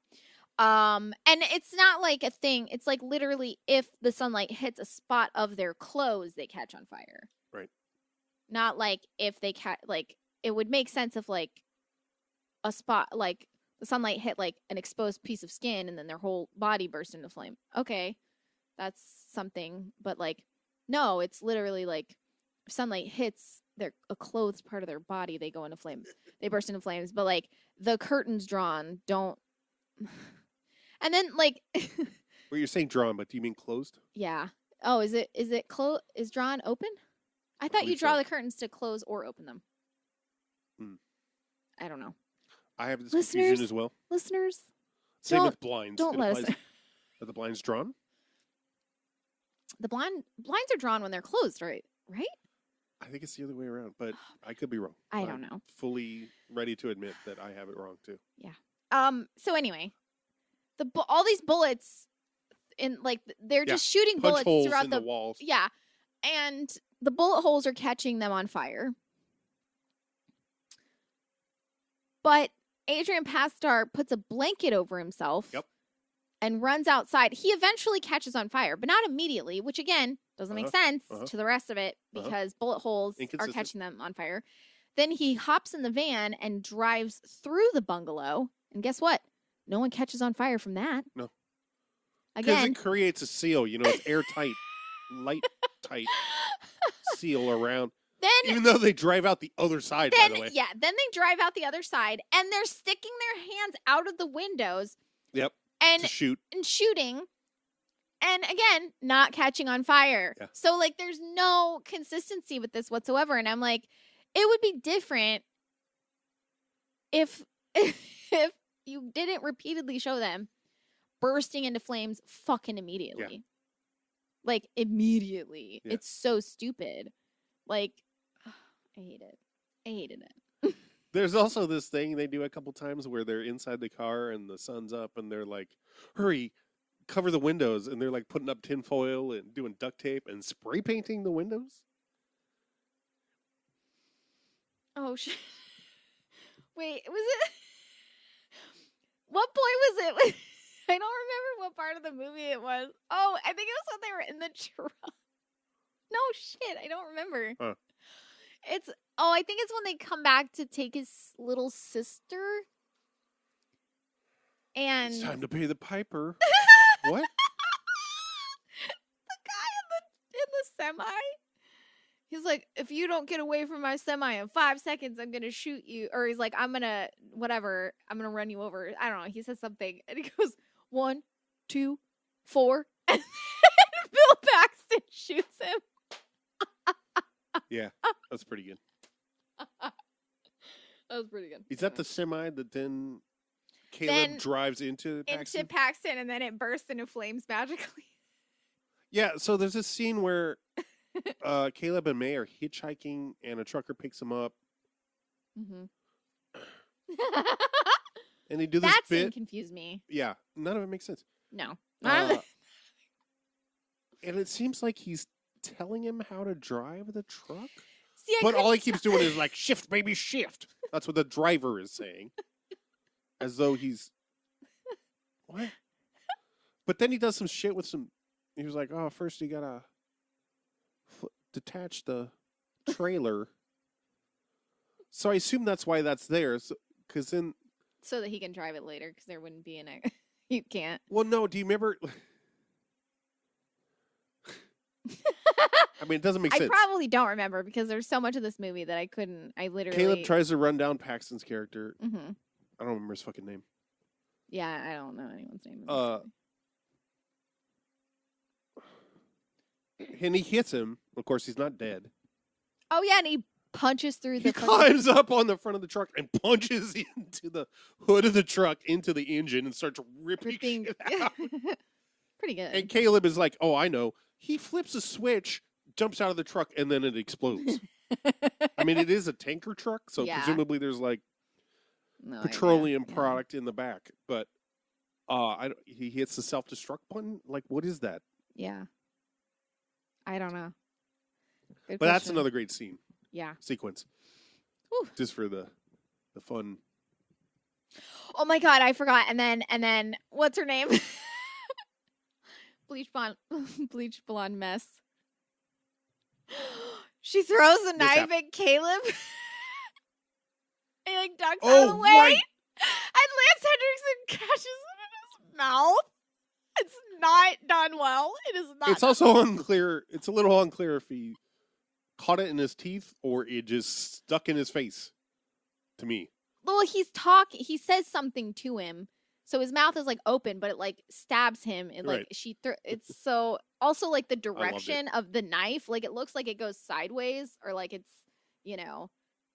And it's not like a thing. It's like literally if the sunlight hits a spot of their clothes, they catch on fire. Right. Not like if they like it would make sense if like a spot like the sunlight hit like an exposed piece of skin and then their whole body burst into flame. Okay, that's something. But like, no, it's literally like if sunlight hits a clothed part of their body, they go into flames. They burst into flames. But like the curtains drawn don't. And then like. Well, you're saying drawn, but do you mean closed? Yeah. Oh, is it is drawn open? I thought you draw the curtains to close or open them. I don't know. I have this confusion as well. Listeners, same with blinds. Don't let us. Are the blinds drawn? The blinds are drawn when they're closed, right? Right? I think it's the other way around, but I could be wrong. I don't know. Fully ready to admit that I have it wrong too. Yeah. So anyway, all these bullets in like they're just shooting Punch bullets holes throughout in the walls. Yeah. And the bullet holes are catching them on fire. But Adrian Pastar puts a blanket over himself. Yep. And runs outside. He eventually catches on fire, but not immediately, which again doesn't make sense to the rest of it because bullet holes are catching them on fire. Then he hops in the van and drives through the bungalow. And guess what? No one catches on fire from that. No. Again. Because it creates a seal. You know, it's airtight, light tight seal around. Then, even though they drive out the other side, by the way. Yeah, then they drive out the other side and they're sticking their hands out of the windows. Yep. And to shoot. And shooting. And again, not catching on fire. Yeah. So, like, there's no consistency with this whatsoever. And I'm like, it would be different if you didn't repeatedly show them bursting into flames fucking immediately. Yeah. Like, immediately. Yeah. It's so stupid. Like, I hate it. I hated it. There's also this thing they do a couple times where they're inside the car and the sun's up and they're like, hurry, cover the windows. And they're like putting up tinfoil and doing duct tape and spray painting the windows. Oh, shit. Wait, was it? What point was it? I don't remember what part of the movie it was. Oh, I think it was when they were in the truck. No, shit, I don't remember. Huh. I think it's when they come back to take his little sister. And It's time to pay the piper. What? The guy in the semi. He's like, if you don't get away from my semi in 5 seconds, I'm gonna shoot you. Or he's like, I'm gonna run you over. I don't know. He says something, and he goes 1, 2, 4, and Bill Paxton shoots him. Yeah, that's pretty good. That was pretty good. Is that the semi that then Caleb drives into Paxton? Into Paxton, and then it bursts into flames magically. Yeah, so there's this scene where Caleb and May are hitchhiking, and a trucker picks them up. Mm-hmm. And they do this that bit. scene confused me. Yeah, none of it makes sense. No. And it seems like he's telling him how to drive the truck. See, but all he keeps doing is like, shift, baby, shift. That's what the driver is saying. As though he's... What? But then he does some shit with some... He was like, oh, first you gotta detach the trailer. So I assume that's why that's there. Because then... So that he can drive it later, because there wouldn't be you can't. Well, no, do you remember... I mean, it doesn't make sense. I probably don't remember, because there's so much of this movie that I literally... Caleb tries to run down Paxton's character. Mm-hmm. I don't remember his fucking name. Yeah, I don't know anyone's name. And he hits him. Of course, he's not dead. Oh, yeah, and he punches through the... He climbs up on the front of the truck and punches into the hood of the truck, into the engine, and starts ripping shit out. Pretty good. And Caleb is like, oh, I know. He flips a switch, jumps out of the truck, and then it explodes. I mean, it is a tanker truck, so presumably there's like petroleum product in the back. But he hits the self-destruct button? Like, what is that? Yeah. I don't know. Good question. That's another great scene. Yeah. Sequence. Whew. Just for the fun. Oh my God, I forgot. And then what's her name? Bleach blonde mess. She throws a knife at Caleb. He like ducks out of the way. Right. And Lance Hendrickson catches it in his mouth. It's not done well. It is not. It's also unclear. It's a little unclear if he caught it in his teeth or it just stuck in his face. To me. Well, he's talking. He says something to him, so his mouth is like open, but it like stabs him, and like it's so. Also, like the direction of the knife, like it looks like it goes sideways, or like it's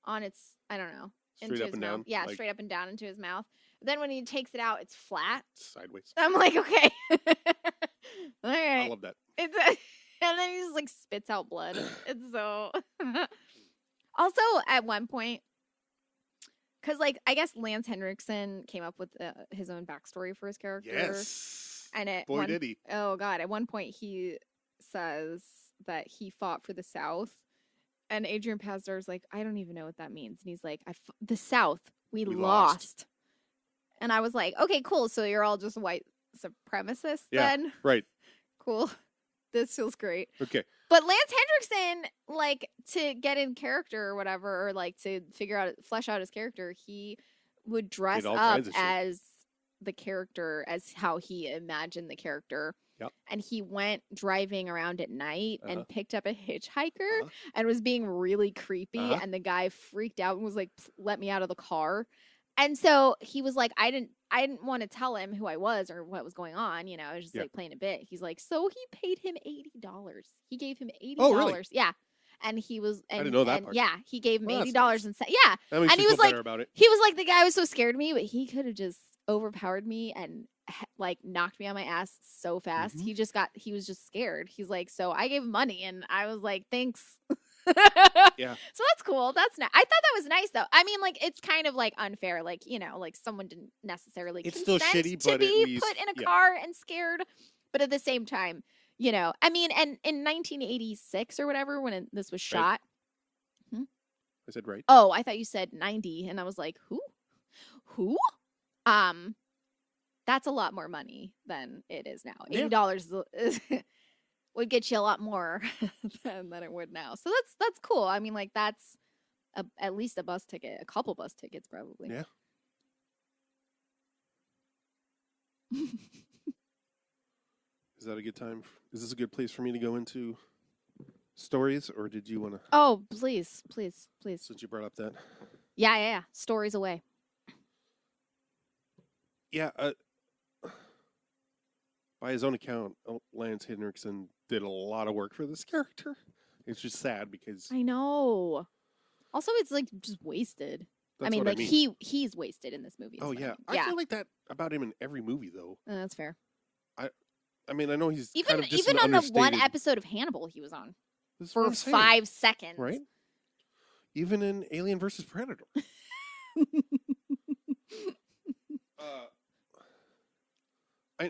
on its I don't know straight into up his and mouth. down. Yeah, like, straight up and down into his mouth. But then when he takes it out, it's flat. Sideways. I'm like, okay, all right. I love that. And then he just like spits out blood. It's so. Also, at one point, because like I guess Lance Henriksen came up with his own backstory for his character. Yes. And Boy, did he. Oh God! At one point, he says that he fought for the South, and Adrian Pasdar is like, I don't even know what that means, and he's like, the South, we lost. And I was like, okay, cool. So you're all just white supremacists then? Right. Cool. This feels great. Okay. But Lance Hendrickson, like, to get in character or whatever, or like to flesh out his character, he would dress up as the character, as how he imagined the character. Yep. And he went driving around at night and picked up a hitchhiker and was being really creepy. And the guy freaked out and was like, let me out of the car. And so he was like, I didn't want to tell him who I was or what was going on. You know, I was just like playing a bit. He's like, so he paid him $80. He gave him $80. Oh, really? Yeah. And he was, and, I didn't know that part. Yeah, he gave him $80 nice. and said, yeah. That makes and me he was feel like, better about it. He was like, the guy was so scared of me, but he could have just overpowered me and like knocked me on my ass so fast. He was just scared. He's like, so I gave him money, and I was like, thanks. Yeah. So that's cool. That's nice. I thought that was nice though. I mean, like, it's kind of like unfair. Like, you know, like someone didn't necessarily it's still shitty, to but be at least, put in a car and scared. But at the same time, you know, I mean, and in 1986 or whatever, when this was shot. Right. I said right. Oh, I thought you said 90, and I was like, who? That's a lot more money than it is now. $80 would get you a lot more than it would now. So that's cool. I mean, like, that's at least a bus ticket, a couple bus tickets probably. Yeah. Is that a good time? Is this a good place for me to go into stories, or did you want to? Oh, please. Since you brought up that. Yeah. Stories away. Yeah. By his own account, Lance Henriksen did a lot of work for this character. It's just sad because I know. Also, it's like just wasted. I mean, he's wasted in this movie. Oh yeah, I feel like that about him in every movie, though. That's fair. I mean, I know he's even kind of just on the one episode of Hannibal he was on for 5 seconds, right? Even in Alien vs. Predator.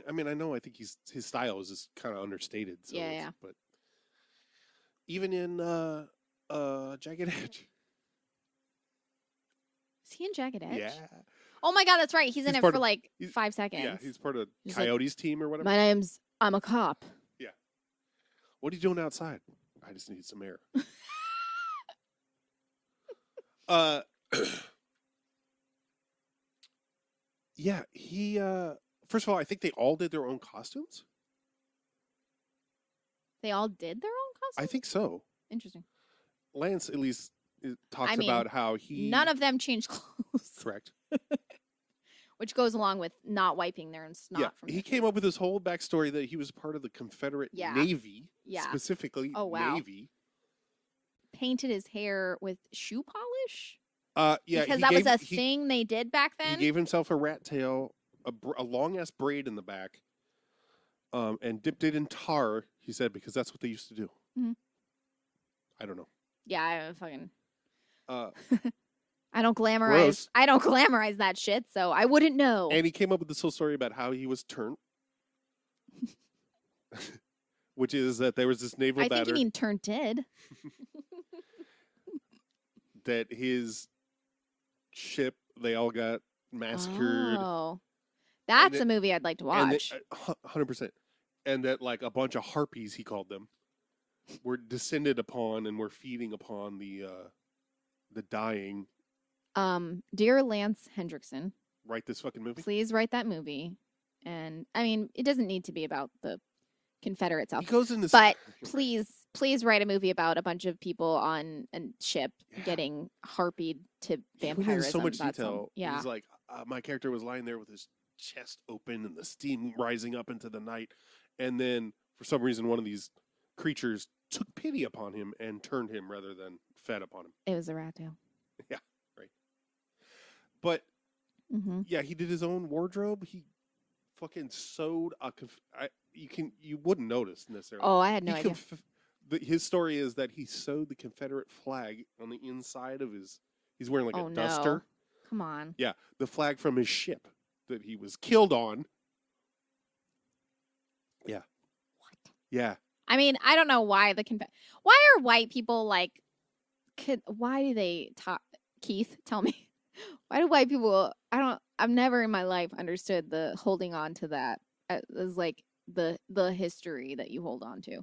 I mean, I know. I think his style is just kind of understated. So yeah. But even in Jagged Edge. Is he in Jagged Edge? Yeah. Oh my God, that's right. He's in it for like 5 seconds. Yeah, he's part of Coyote's team or whatever. I'm a cop. Yeah. What are you doing outside? I just need some air. Yeah, he first of all, I think they all did their own costumes. They all did their own costumes? I think so. Interesting. Lance at least talks about how none of them changed clothes. Correct. Which goes along with not wiping their snot from he came up with this whole backstory that he was part of the Confederate Navy. Yeah. Specifically, Navy. Painted his hair with shoe polish? Yeah. Because that was a thing they did back then? He gave himself a rat tail, a long-ass braid in the back, and dipped it in tar, he said, because that's what they used to do. Mm-hmm. I don't know. Yeah, I fucking... I don't glamorize that shit, so I wouldn't know. And he came up with this whole story about how he was turned. Which is that there was this naval batter. I think you mean turnted. That his ship, they all got massacred. Oh. That's a movie I'd like to watch. 100%. And that, like, a bunch of harpies, he called them, were descended upon and were feeding upon the dying. Dear Lance Hendrickson, write this fucking movie. Please write that movie. And I mean, it doesn't need to be about the Confederate South. He goes into, but please write a movie about a bunch of people on a ship getting harpied to vampirism. So much detail. Yeah, he's like, my character was lying there with his chest open and the steam rising up into the night, and then for some reason one of these creatures took pity upon him and turned him rather than fed upon him. It was a rat tail. Yeah, right. But yeah, he did his own wardrobe. He fucking sewed you wouldn't notice necessarily. Oh, I had no idea. His story is that he sewed the Confederate flag on the inside of his. He's wearing like a duster. Come on. Yeah, the flag from his ship that he was killed on. Yeah. What? Yeah. I mean, I don't know why why are white people like why do they talk Keith, tell me. Why do white people I've never in my life understood the holding on to that as like the history that you hold on to.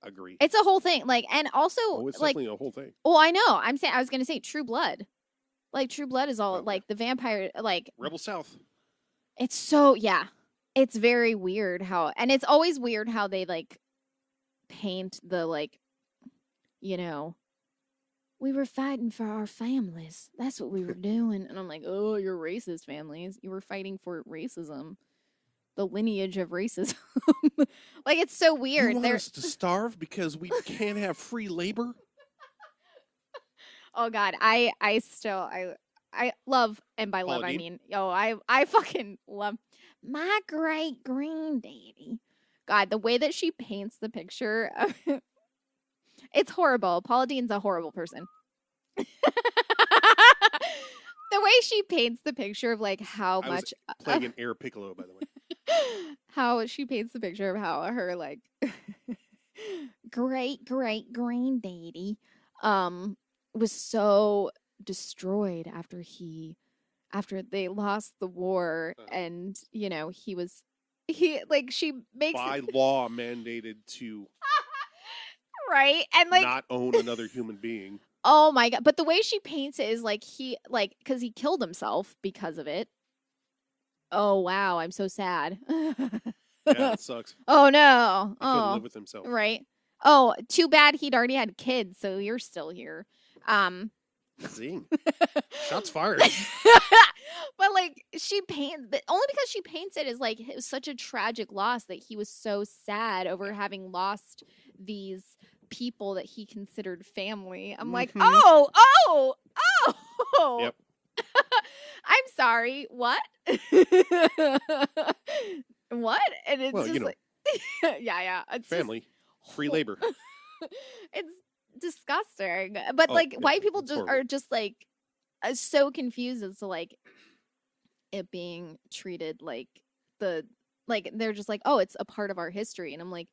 Agree. It's a whole thing. Like, and also it's like definitely a whole thing. Oh, I know. I was gonna say True Blood. Like True Blood is all like the vampire like Rebel South. It's so it's very weird how, and it's always weird how they like paint the like, you know, we were fighting for our families. That's what we were doing. And I'm like, oh, you're racist families. You were fighting for racism, the lineage of racism. Like, it's so weird. You want us to starve because we can't have free labor? Oh God, I love, and by love I mean, I fucking love my great granddaddy. God, the way that she paints the picture of it's horrible. Paula Dean's a horrible person. The way she paints the picture of like how I much was playing an air piccolo, by the way. How she paints the picture of how her like great granddaddy was so destroyed after they lost the war, and you know she makes by law mandated to right, and like not own another human being. Oh my God, but the way she paints it is like because he killed himself because of it. Oh wow, I'm so sad. Yeah, it sucks. Oh no. He couldn't live with himself. Right. Oh, too bad he'd already had kids, so you're still here. Zing. Shots fired. But like she paints, only because she paints it as like it was such a tragic loss that he was so sad over having lost these people that he considered family. I'm like, oh. Yep. I'm sorry. What? What? And it's just like, yeah. It's family, just, free labor. It's disgusting. But like, white people are just like so confused as to like it being treated like they're just like, oh, it's a part of our history, and I'm like,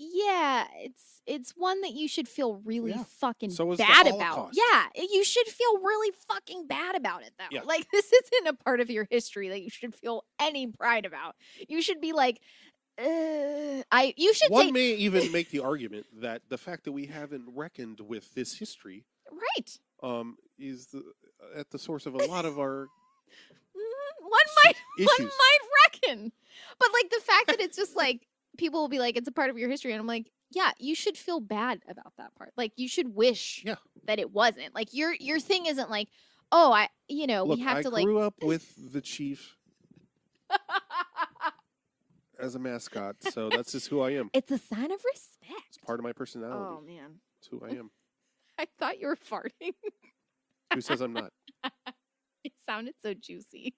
yeah, it's one that you should feel really fucking bad about. Yeah, you should feel really fucking bad about it, though. Yeah. Like, this isn't a part of your history that you should feel any pride about. You should be like, you should One may even make the argument that the fact that we haven't reckoned with this history, right, is at the source of a lot of our one might reckon. But like the fact that it's just like people will be like, it's a part of your history, and I'm like, yeah, you should feel bad about that part. Like, you should wish that it wasn't. Like, your thing isn't like, oh, Look, we have to I grew up with the chief as a mascot, so that's just who I am. It's a sign of respect. It's part of my personality. Oh man, it's who I am. I thought you were farting. Who says I'm not? It sounded so juicy.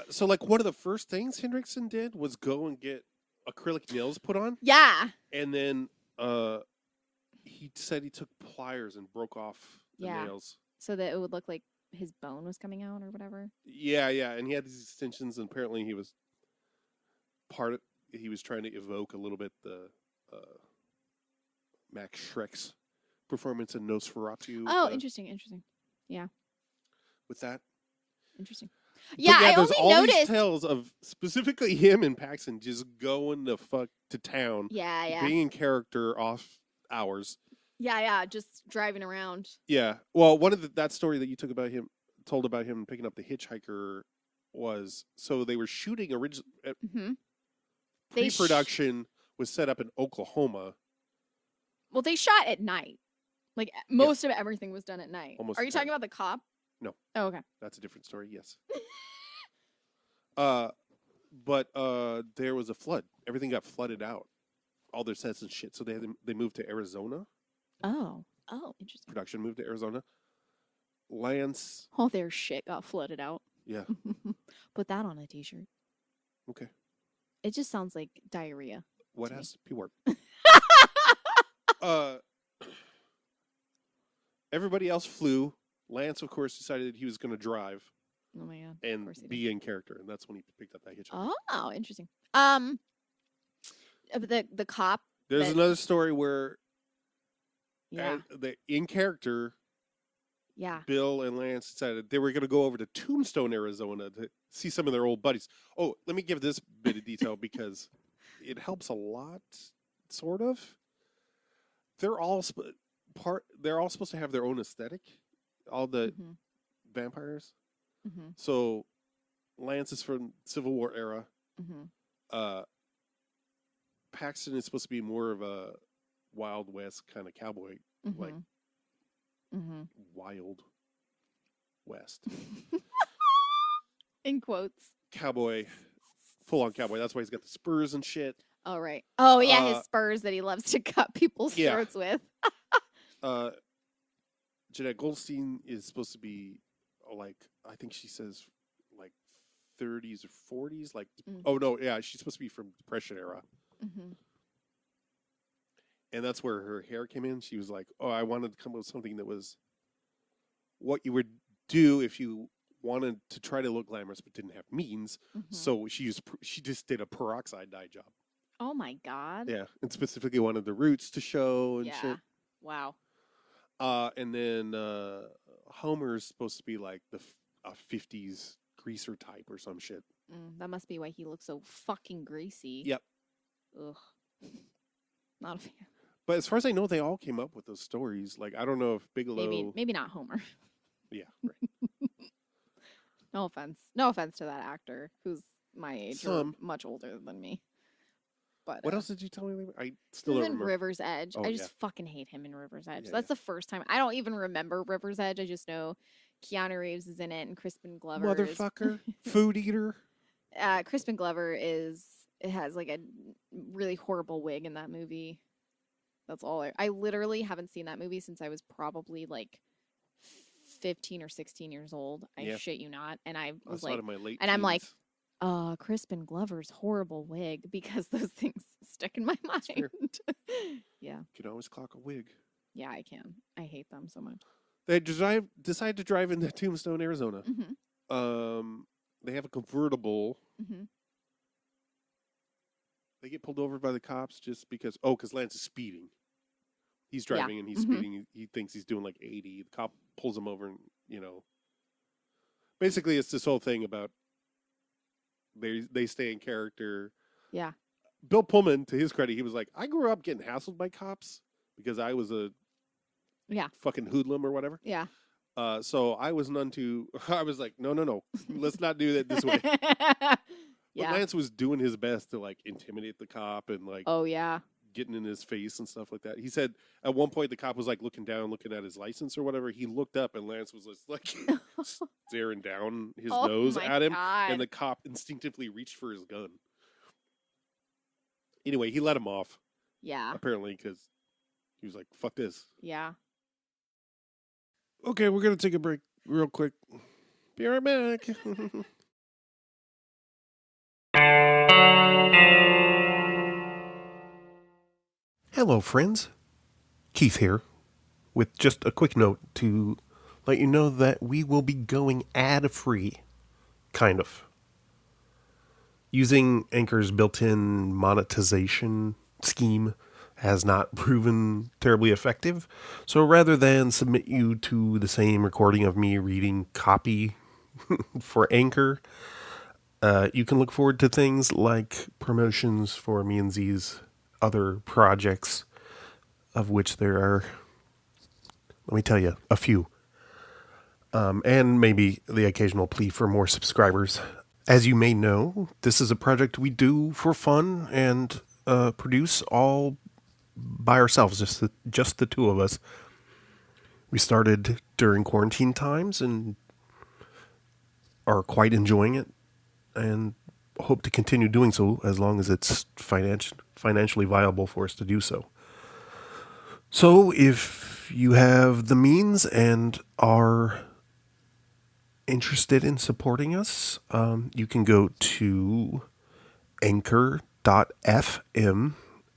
So like one of the first things Hendrickson did was go and get acrylic nails put on. Yeah. And then he said he took pliers and broke off the nails. So that it would look like his bone was coming out or whatever. Yeah. And he had these extensions, and apparently he was trying to evoke a little bit the Max Schreck's performance in Nosferatu. Oh, interesting. Yeah. With that. Interesting. Yeah, I there's only noticed these tales of specifically him and Paxton just going the fuck to town. Yeah. Being in character off hours. Yeah, just driving around. Yeah. Well, one of that story that you told about him picking up the hitchhiker was, so they were shooting originally. Pre-production was set up in Oklahoma. Well, they shot at night. Like most of everything was done at night. Almost. Are you talking about the cop? No. Oh, okay. That's a different story. Yes. But there was a flood. Everything got flooded out. All their sets and shit. So they moved to Arizona. Oh, interesting. Production moved to Arizona. Lance. All their shit got flooded out. Yeah. Put that on a t-shirt. Okay. It just sounds like diarrhea. What has P-word? Everybody else flew. Lance, of course, decided he was going to drive Oh my god. and course he be in character, and that's when he picked up that hitchhiker. Oh, interesting. The cop. There's another story where Yeah. in character, Yeah. Bill and Lance decided they were going to go over to Tombstone, Arizona to see some of their old buddies. Oh, let me give this bit of detail because it helps a lot, sort of. They're all supposed to have their own aesthetic, all the vampires. Mm-hmm. So Lance is from Civil War era. Mm-hmm. Paxton is supposed to be more of a Wild West kind of cowboy, like Wild West. In quotes. Cowboy, full-on cowboy. That's why he's got the spurs and shit. Oh, right. Oh, yeah, his spurs that he loves to cut people's throats with. Jeanette Goldstein is supposed to be, like, I think she says, like, 30s or 40s. Like, oh, no, yeah, she's supposed to be from Depression era. Mm-hmm. And that's where her hair came in. She was like, oh, I wanted to come up with something that was what you would do if you wanted to try to look glamorous but didn't have means. Mm-hmm. So she just did a peroxide dye job. Oh, my God. Yeah, and specifically wanted the roots to show and shit. Wow. And then Homer's supposed to be like a 50s greaser type or some shit. That must be why he looks so fucking greasy. Yep. Ugh. Not a fan. But as far as I know, they all came up with those stories. Like, I don't know if Bigelow... Maybe not Homer. Yeah, right. No offense. No offense to that actor who's my age or much older than me. But what else did you tell me? I still he's don't in remember. River's Edge. Oh, I just fucking hate him in River's Edge. Yeah, That's the first time. I don't even remember River's Edge. I just know Keanu Reeves is in it and Crispin Glover. Motherfucker. Food eater. Crispin Glover has like a really horrible wig in that movie. That's all. I literally haven't seen that movie since I was probably like 15 or 16 years old. I shit you not. And I was like, in my late and I'm like, teens. Crispin Glover's horrible wig, because those things stick in my mind. Yeah. You can always clock a wig. Yeah, I can. I hate them so much. They decide to drive into Tombstone, Arizona. Mm-hmm. They have a convertible. Mm-hmm. They get pulled over by the cops just because Lance is speeding. He's driving and he's speeding. He thinks he's doing like 80. The cop pulls him over and, basically it's this whole thing about they stay in character. Yeah. Bill Pullman, to his credit, he was like, I grew up getting hassled by cops because I was a fucking hoodlum or whatever. Yeah. So I was I was like, no, let's not do that this way. But Lance was doing his best to like intimidate the cop and like, oh yeah, getting in his face and stuff like that. He said at one point the cop was like looking at his license or whatever. He looked up and Lance was just like staring down his nose at him, and the cop instinctively reached for his gun. Anyway, he let him off. Yeah. Apparently, because he was like, "Fuck this." Yeah. Okay, we're gonna take a break real quick. Be right back. Hello, friends. Keith here, with just a quick note to let you know that we will be going ad-free, kind of. Using Anchor's built-in monetization scheme has not proven terribly effective, so rather than submit you to the same recording of me reading copy for Anchor, you can look forward to things like promotions for me and Z's other projects, of which there are, let me tell you, a few. And maybe the occasional plea for more subscribers. As you may know, this is a project we do for fun and produce all by ourselves, just the two of us. We started during quarantine times and are quite enjoying it, and hope to continue doing so as long as it's financially viable for us to do so. So if you have the means and are interested in supporting us, you can go to anchor.fm,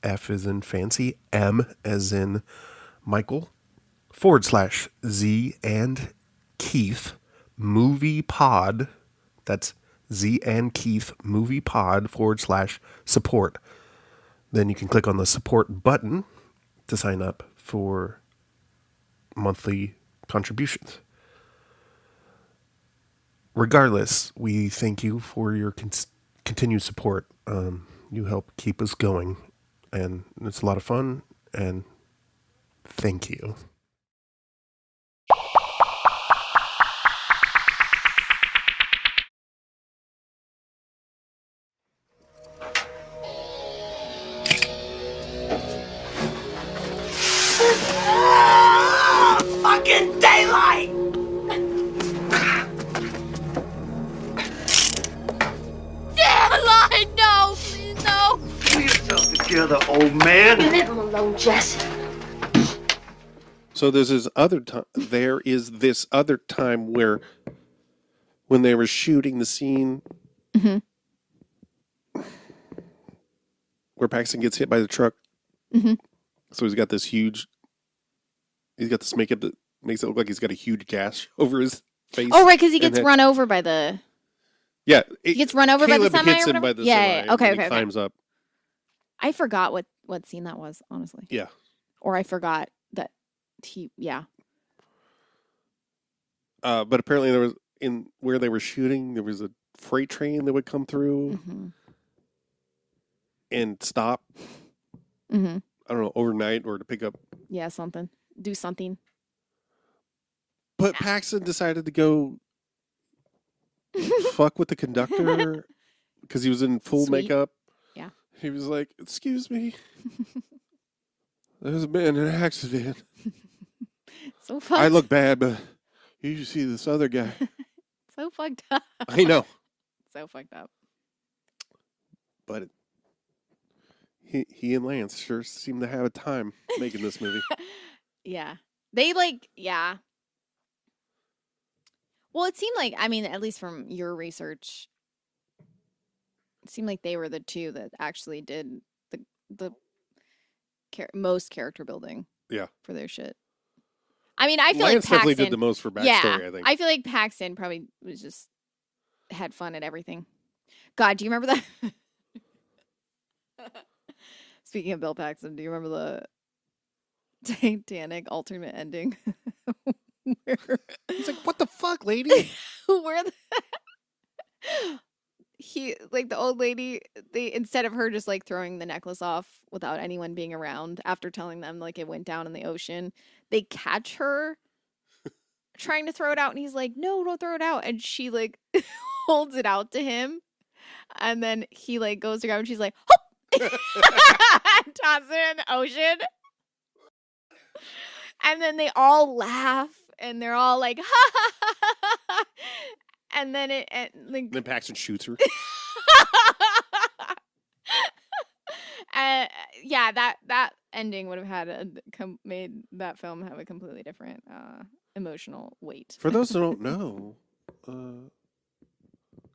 F as in fancy, M as in Michael, /Z and Keith Movie Pod. That's Z and Keith Movie Pod /support. Then you can click on the support button to sign up for monthly contributions. Regardless, we thank you for your continued support. You help keep us going, and it's a lot of fun, and thank you. Fucking daylight! Daylight, no, please, no. Pull yourself together, old man. You leave him alone, Jesse. So there's this other time. There is this other time where, when they were shooting the scene, where Paxton gets hit by the truck. So he's got this huge. He's got this makeup that makes it look like he's got a huge gash over his face. Oh, right, because he gets run over by the. Yeah, He gets run over by the Caleb semi hits or him whatever? by the Yeah, semi. yeah, And okay, then okay, he okay. climbs up. I forgot what scene that was, honestly. Yeah. Or I forgot that he, yeah. But apparently there was, in where they were shooting, there was a freight train that would come through and stop. I don't know, overnight or to pick up. Yeah, something. Do something. But Paxton decided to go fuck with the conductor because he was in full Sweet. makeup. Yeah. He was like, "Excuse me, there's been an accident. So fucked. I look bad, but you should see this other guy." So fucked up. I know. So fucked up. But he and Lance sure seem to have a time making this movie. Yeah. They yeah. Well, it seemed like, I mean, at least from your research, it seemed like they were the two that actually did the most character building. Yeah. For their shit. I mean, I feel Lance like Paxton definitely did the most for backstory, I think. I feel like Paxton probably was just had fun at everything. God, do you remember that? Speaking of Bill Paxton, do you remember the Titanic alternate ending? Where He's like, "What the fuck, lady?" where the old lady, they, instead of her just like throwing the necklace off without anyone being around after telling them like it went down in the ocean, they catch her trying to throw it out, and he's like, "No, don't throw it out," and she like holds it out to him, and then he like goes to grab, and she's like, "Hop!" and tosses it in the ocean, and then they all laugh, and they're all like, "Ha ha ha ha ha," and then Then Paxton shoots her. Yeah, that ending would have had made that film have a completely different emotional weight. For those who don't know,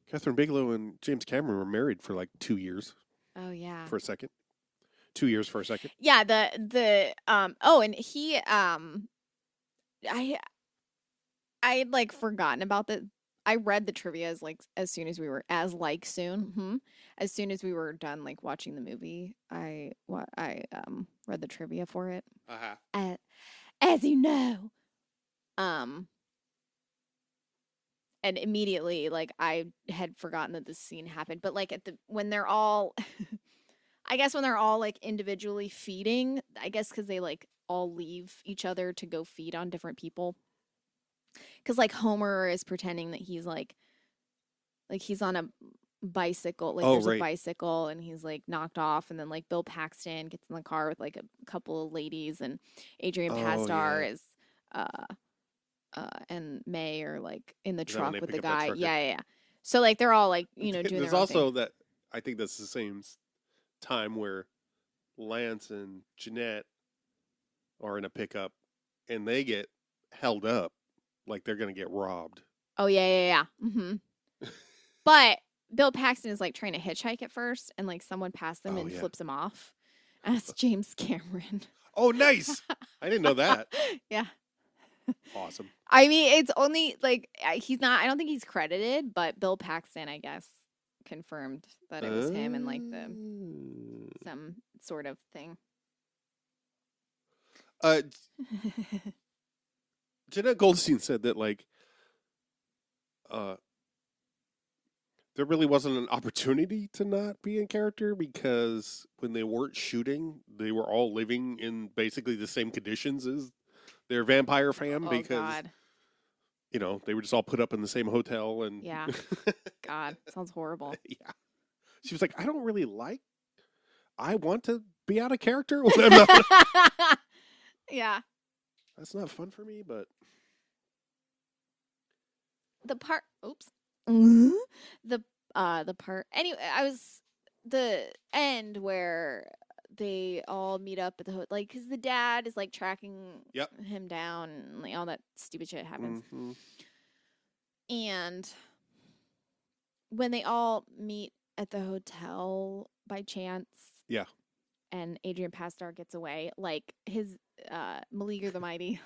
Kathryn Bigelow and James Cameron were married for like 2 years. Oh yeah. For a second. 2 years for a second. Yeah, and he I had like forgotten about that. I read the trivia as soon as we were as soon as we were done like watching the movie. I read the trivia for it. As you know. And immediately like I had forgotten that this scene happened, but like when they're all I guess when they're all like individually feeding, I guess cuz they like all leave each other to go feed on different people. Cuz like Homer is pretending that he's like he's on a bicycle, like there's a bicycle, and he's like knocked off, and then like Bill Paxton gets in the car with like a couple of ladies, and Adrian Pasdar is and May are like in the truck with the guy. Yeah. So like they're all like, doing There's their own also thing. that, I think that's the same time where Lance and Jeanette are in a pickup and they get held up like they're going to get robbed. Oh, yeah. Mm-hmm. But Bill Paxton is like trying to hitchhike at first, and like someone passed them and flips him off. And that's James Cameron. Oh, nice. I didn't know that. Yeah. Awesome. I mean, it's only like he's not. I don't think he's credited, but Bill Paxton, I guess, confirmed that it was him in like the some sort of thing. Jeanette Goldstein said that like there really wasn't an opportunity to not be in character because when they weren't shooting, they were all living in basically the same conditions as their vampire fam because you know, they were just all put up in the same hotel and Yeah. God, sounds horrible. Yeah. She was like, I want to be out of character when I'm not. Yeah. That's not fun for me, but The part the part anyway, the end where they all meet up at the like because the dad is like tracking him down and like all that stupid shit happens. Mm-hmm. And when they all meet at the hotel by chance, and Adrian Pasdar gets away, like his Meleager the Mighty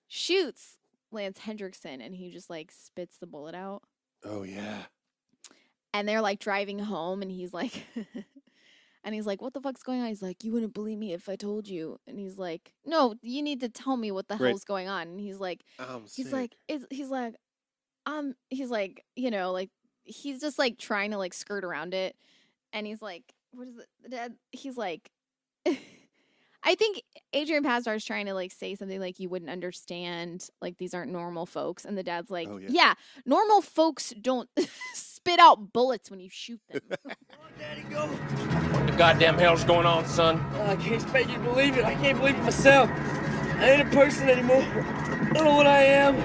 shoots Lance Hendrickson and he just like spits the bullet out. Oh yeah. And they're like driving home and he's like and he's like, what the fuck's going on? He's like, you wouldn't believe me if I told you. And he's like, no, you need to tell me what the hell's going on. And he's like, he's like, you know, like he's just like trying to like skirt around it. And he's like, what is it? The dad, he's like, I think Adrian Pasdar is trying to like say something like you wouldn't understand, like these aren't normal folks. And the dad's like, yeah, normal folks don't spit out bullets when you shoot them. Daddy, go. What the goddamn hell's going on, son? I can't expect you to believe it. I can't believe it myself. I ain't a person anymore. I don't know what I am.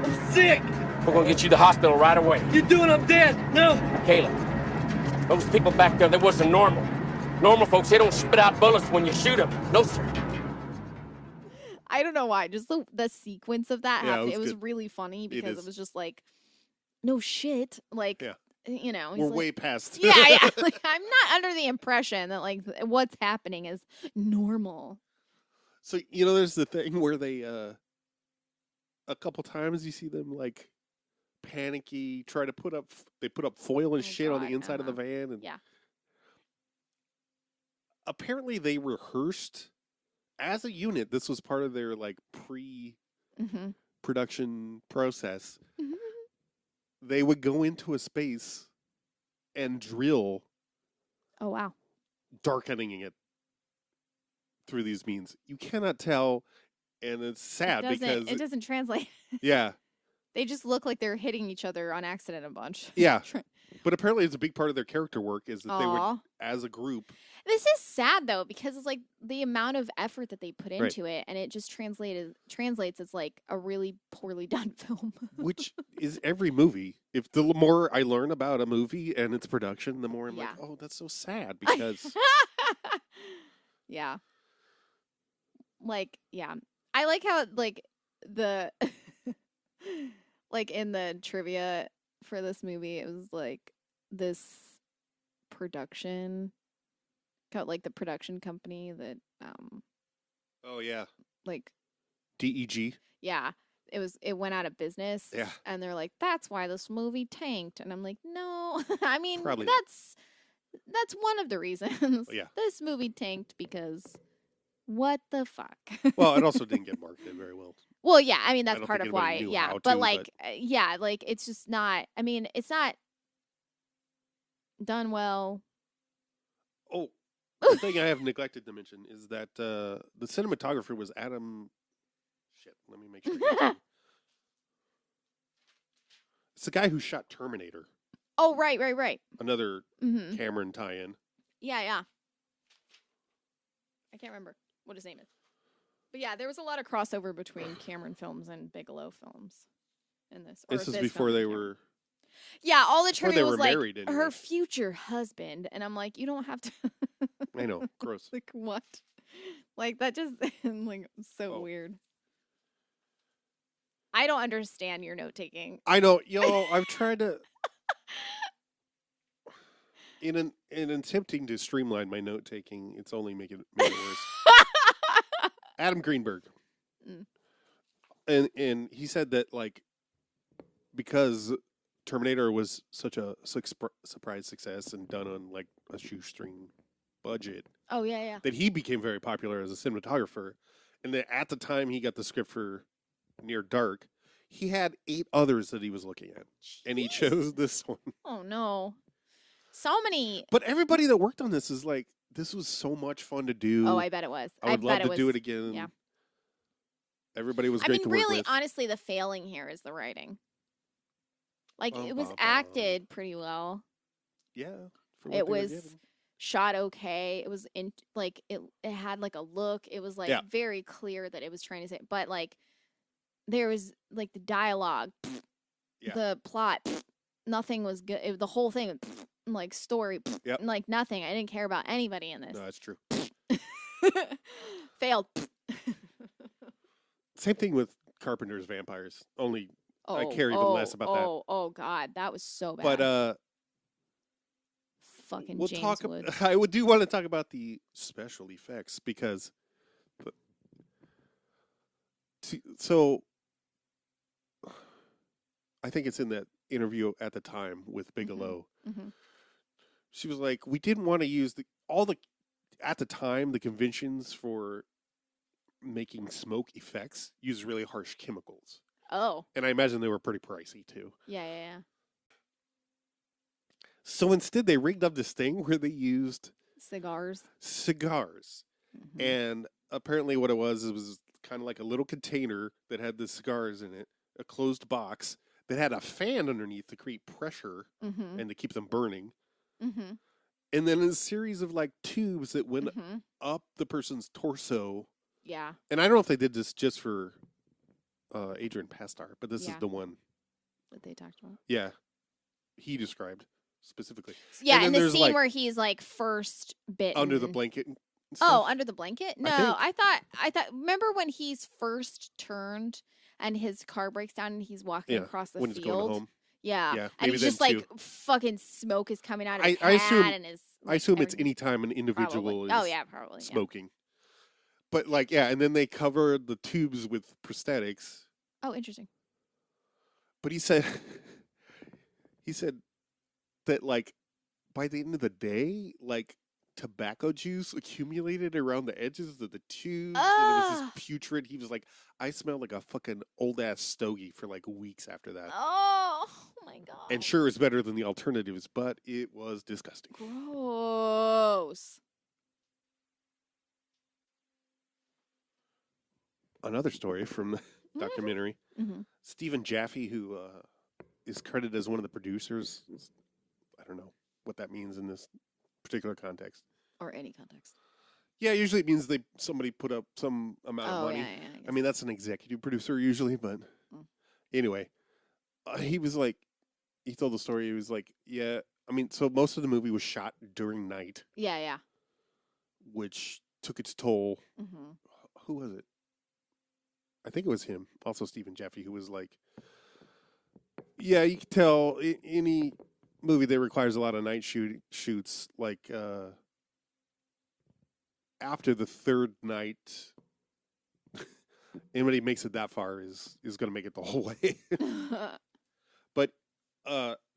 I'm sick. We're gonna get you to the hospital right away. You're doing I'm dead. No. Caleb, those people back there, they wasn't normal. Normal folks, they don't spit out bullets when you shoot them. No, sir. I don't know why. Just the sequence of that happened. It was good. really funny because it was just like, no shit. Like, you know. We're like, way past. Yeah. Like, I'm not under the impression that like what's happening is normal. So, you know, there's the thing where they, a couple times you see them like panicky, try to put up foil and shit on the inside of the van. And apparently they rehearsed as a unit. This was part of their like pre-production process. They would go into a space and drill. Oh, wow. Darkening it through these means. You cannot tell, and it's sad because it doesn't translate. Yeah. They just look like they're hitting each other on accident a bunch. Yeah. But apparently it's a big part of their character work is that they would, as a group. This is sad, though, because it's like the amount of effort that they put into it, and it just translates as like a really poorly done film. Which is every movie. If the more I learn about a movie and its production, the more I'm like, oh, that's so sad because... Yeah. Like, yeah. I like how, like, the... like, in the trivia for this movie, it was like this production... got like the production company that oh yeah, like DEG. Yeah, it went out of business. Yeah, and they're like, that's why this movie tanked. And I'm like, no. I mean, probably that's one of the reasons. Yeah, this movie tanked because what the fuck. Well, it also didn't get marketed very well. Well, yeah, I mean that's part of why. Yeah, but like, but... yeah, like it's just not. I mean, it's not done well. Oh. The thing I have neglected to mention is that the cinematographer was Adam. Shit, let me make sure. It's the guy who shot Terminator. Oh, right. Another Cameron tie-in. Yeah. I can't remember what his name is. But yeah, there was a lot of crossover between Cameron films and Bigelow films in this. This is before they were... Yeah, all the trivia was like married, anyway. Her future husband. And I'm like, you don't have to... I know, gross. Like, what? Like, that just, like, so weird. I don't understand your note-taking. I know. I've tried to... In attempting to streamline my note-taking, it's only made it worse. Adam Greenberg. And he said that like because Terminator was such a surprise success and done on like a shoestring budget. Oh yeah. That he became very popular as a cinematographer, and that at the time he got the script for Near Dark, he had 8 others that he was looking at, and he chose this one. Oh no, so many. But everybody that worked on this is like, this was so much fun to do. Oh, I bet it was. I would love to do it again. Yeah. Everybody was great to work really, with. honestly, the failing here is the writing. Like, it was acted pretty well. Yeah. It was shot okay. It was in like it had like a look. It was like very clear that it was trying to say, but like there was like the dialogue, the plot, nothing was good. The whole thing, like story, like nothing. I didn't care about anybody in this. No, that's true. Failed. Same thing with Carpenter's Vampires. Only I care even less about that. Oh God, that was so bad. But fucking we'll James Woods. I do want to talk about the special effects because, so I think it's in that interview at the time with Bigelow. Mm-hmm. She was like, we didn't want to use at the time the conventions for making smoke effects use really harsh chemicals. Oh. And I imagine they were pretty pricey too. Yeah. So instead they rigged up this thing where they used cigars. Mm-hmm. And apparently what it was kind of like a little container that had the cigars in it, a closed box that had a fan underneath to create pressure and to keep them burning. Mm-hmm. And then a series of like tubes that went up the person's torso. Yeah. And I don't know if they did this just for Adrian Pastar, but this is the one that they talked about. Yeah. He described specifically. Yeah, and the scene where he's like first bitten. Under the blanket. Oh, under the blanket? No, I thought remember when he's first turned and his car breaks down and he's walking across the when field? He's going home. Yeah. And he's just like fucking smoke is coming out of his hat and his I assume it's any time an individual is smoking. But like, and then they covered the tubes with prosthetics. Oh, interesting. But he said that like by the end of the day, like tobacco juice accumulated around the edges of the tubes and it was this putrid. He was like, I smelled like a fucking old ass stogie for like weeks after that. Oh my God. And sure, it's better than the alternatives, but it was disgusting. Gross. Another story from the documentary. Mm-hmm. Stephen Jaffe, who is credited as one of the producers. I don't know what that means in this particular context. Or any context. Yeah, usually it means somebody put up some amount of money. Yeah, I mean, that's an executive producer usually, but anyway, he was like, he told the story. He was like, yeah, I mean, so most of the movie was shot during night. Yeah. Which took its toll. Mm-hmm. Who was it? I think it was him, also Stephen Jaffe, who was like, yeah, you can tell any movie that requires a lot of night shoots, like after the third night, anybody who makes it that far is going to make it the whole way. But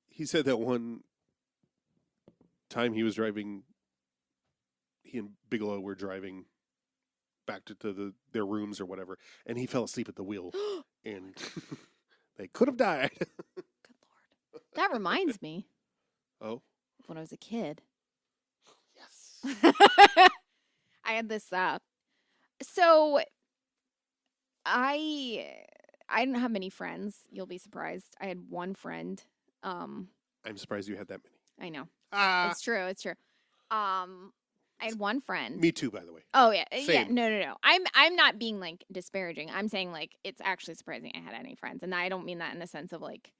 he said that one time he and Bigelow were driving back to their rooms or whatever, and he fell asleep at the wheel, and they could have died. Good Lord. That reminds me. Oh? When I was a kid. Yes. I had this so I didn't have many friends. You'll be surprised. I had one friend. I'm surprised you had that many. I know. It's true. I had one friend. Me too, by the way. Oh yeah. Same. Yeah. No. I'm not being like disparaging. I'm saying like it's actually surprising I had any friends. And I don't mean that in the sense of like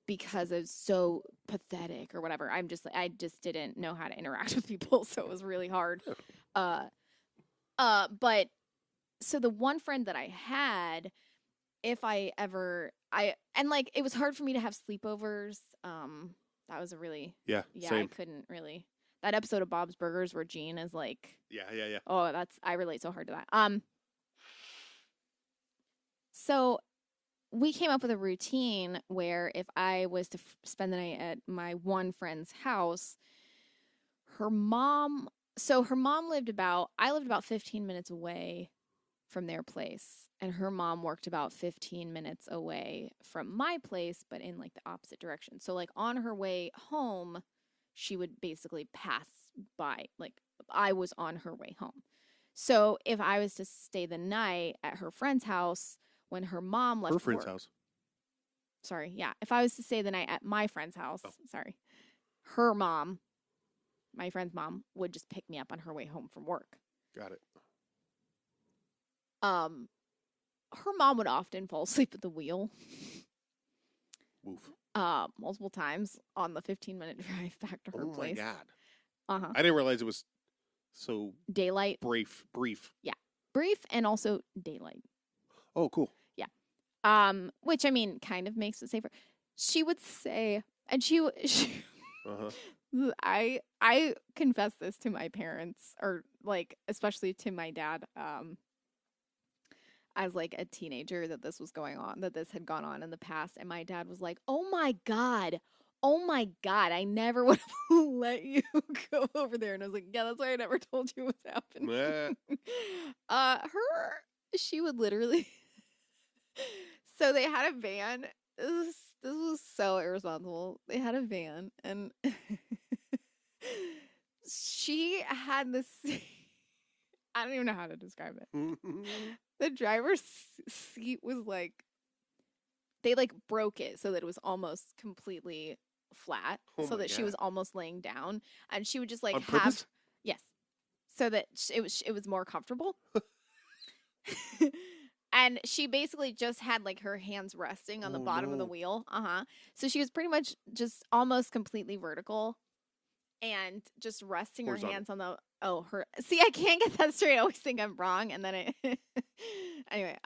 because it's so pathetic or whatever. I just didn't know how to interact with people, so it was really hard. But so the one friend that I had, if I ever it was hard for me to have sleepovers. That was a really same. I couldn't really. That episode of Bob's Burgers where Gene is like Yeah. Oh, I relate so hard to that. So we came up with a routine where if I was to spend the night at my one friend's house, her mom lived I lived about 15 minutes away from their place, and her mom worked about 15 minutes away from my place, but in like the opposite direction. So like on her way home, she would basically pass by, like I was on her way home. So if I was to stay the night at her friend's house when her mom left Her friend's work, house. sorry, yeah, if I was to stay the night at my friend's house, her mom, my friend's mom, would just pick me up on her way home from work. Got it. Her mom would often fall asleep at the wheel. Woof. Multiple times on the 15-minute drive back to her place. Oh my god. Uh-huh. I didn't realize it was so daylight. Brief. Yeah. Brief and also daylight. Oh, cool. Yeah. Which I mean kind of makes it safer. She would say, and she I confess this to my parents, or like especially to my dad, as like a teenager, that this had gone on in the past, and my dad was like, oh my god, I never would have let you go over there. And I was like, yeah, that's why I never told you what's happening. She would literally so they had a van. This was so irresponsible. They had a van, and she had this I don't even know how to describe it. The driver's seat was like, they like broke it so that it was almost completely flat, so that she was almost laying down, and she would just like purpose? Yes, so that it was more comfortable. And she basically just had like her hands resting on the bottom of the wheel. So she was pretty much just almost completely vertical and just resting her hands on the see, I can't get that straight. I always think I'm wrong, and then anyway,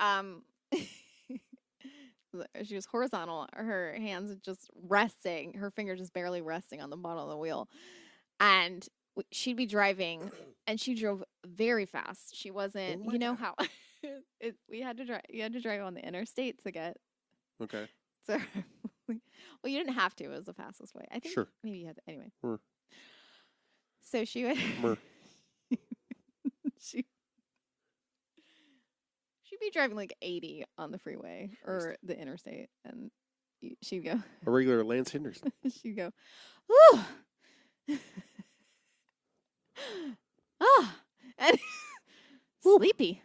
she was horizontal, her hands just resting, her fingers just barely resting on the bottom of the wheel, and she'd be driving, and she drove very fast. She wasn't, how you had to drive on the interstate to get. Okay. So, well, you didn't have to. It was the fastest way. I think. Sure. Maybe you had to. Anyway. So she would. she'd be driving like 80 on the freeway or the interstate, and she'd go. A regular Lance Henderson. She'd go, whoo. And sleepy.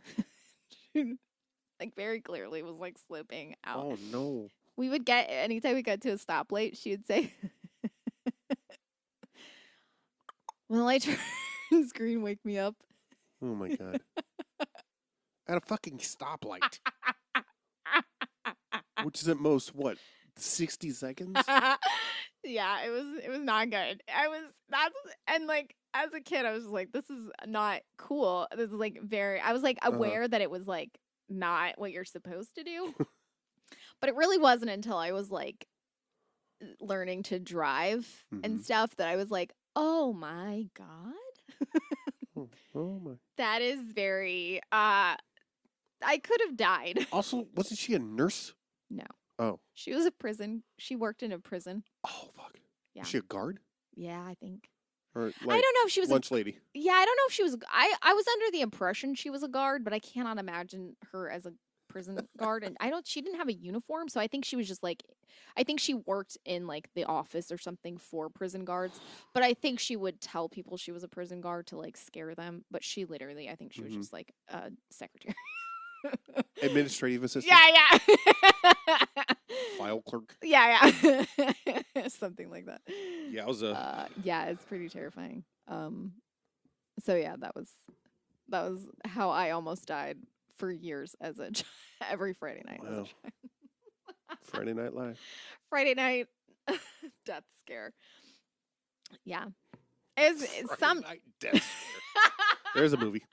Like very clearly was like slipping out. Oh no. We would get, anytime we got to a stoplight, she would say, when the light turns green, wake me up. Oh my god. At a fucking stoplight. Which is at most 60 seconds? Yeah, it was not good. And like as a kid I was just like, this is not cool. This is like I was like aware that it was like not what you're supposed to do. But it really wasn't until I was like learning to drive and stuff that I was like, oh my god. Oh my. That is very I could have died. Also, wasn't she a nurse? No. Oh. She worked in a prison. Oh fuck. Yeah. Was she a guard? Yeah, I think. Or like I don't know if she was lunch lady. Yeah, I don't know if she was. I was under the impression she was a guard, but I cannot imagine her as a prison guard. And she didn't have a uniform, so I think she was just like, I think she worked in like the office or something for prison guards. But I think she would tell people she was a prison guard to like scare them. But she literally, I think she was just like a secretary. Administrative assistant. Yeah. File clerk. Yeah. Something like that. Yeah, I was yeah, it's pretty terrifying. So yeah, that was how I almost died for years as a every Friday night. Wow. Friday Night Live. Friday night death scare. Yeah. It's some night death scare. There's a movie.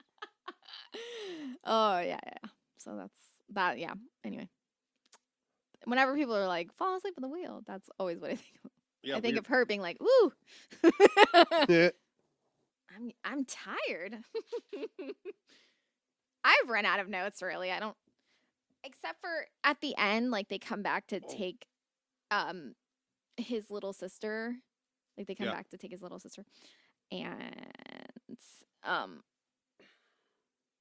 Oh yeah. So that's that. Yeah. Anyway, whenever people are like, fall asleep on the wheel, that's always what I think of. Yeah, I think of her being like, "Woo, Yeah. I'm tired." I've run out of notes. Really, I don't. Except Except for at the end, like they come back to take his little sister. Like they come back to take his little sister. And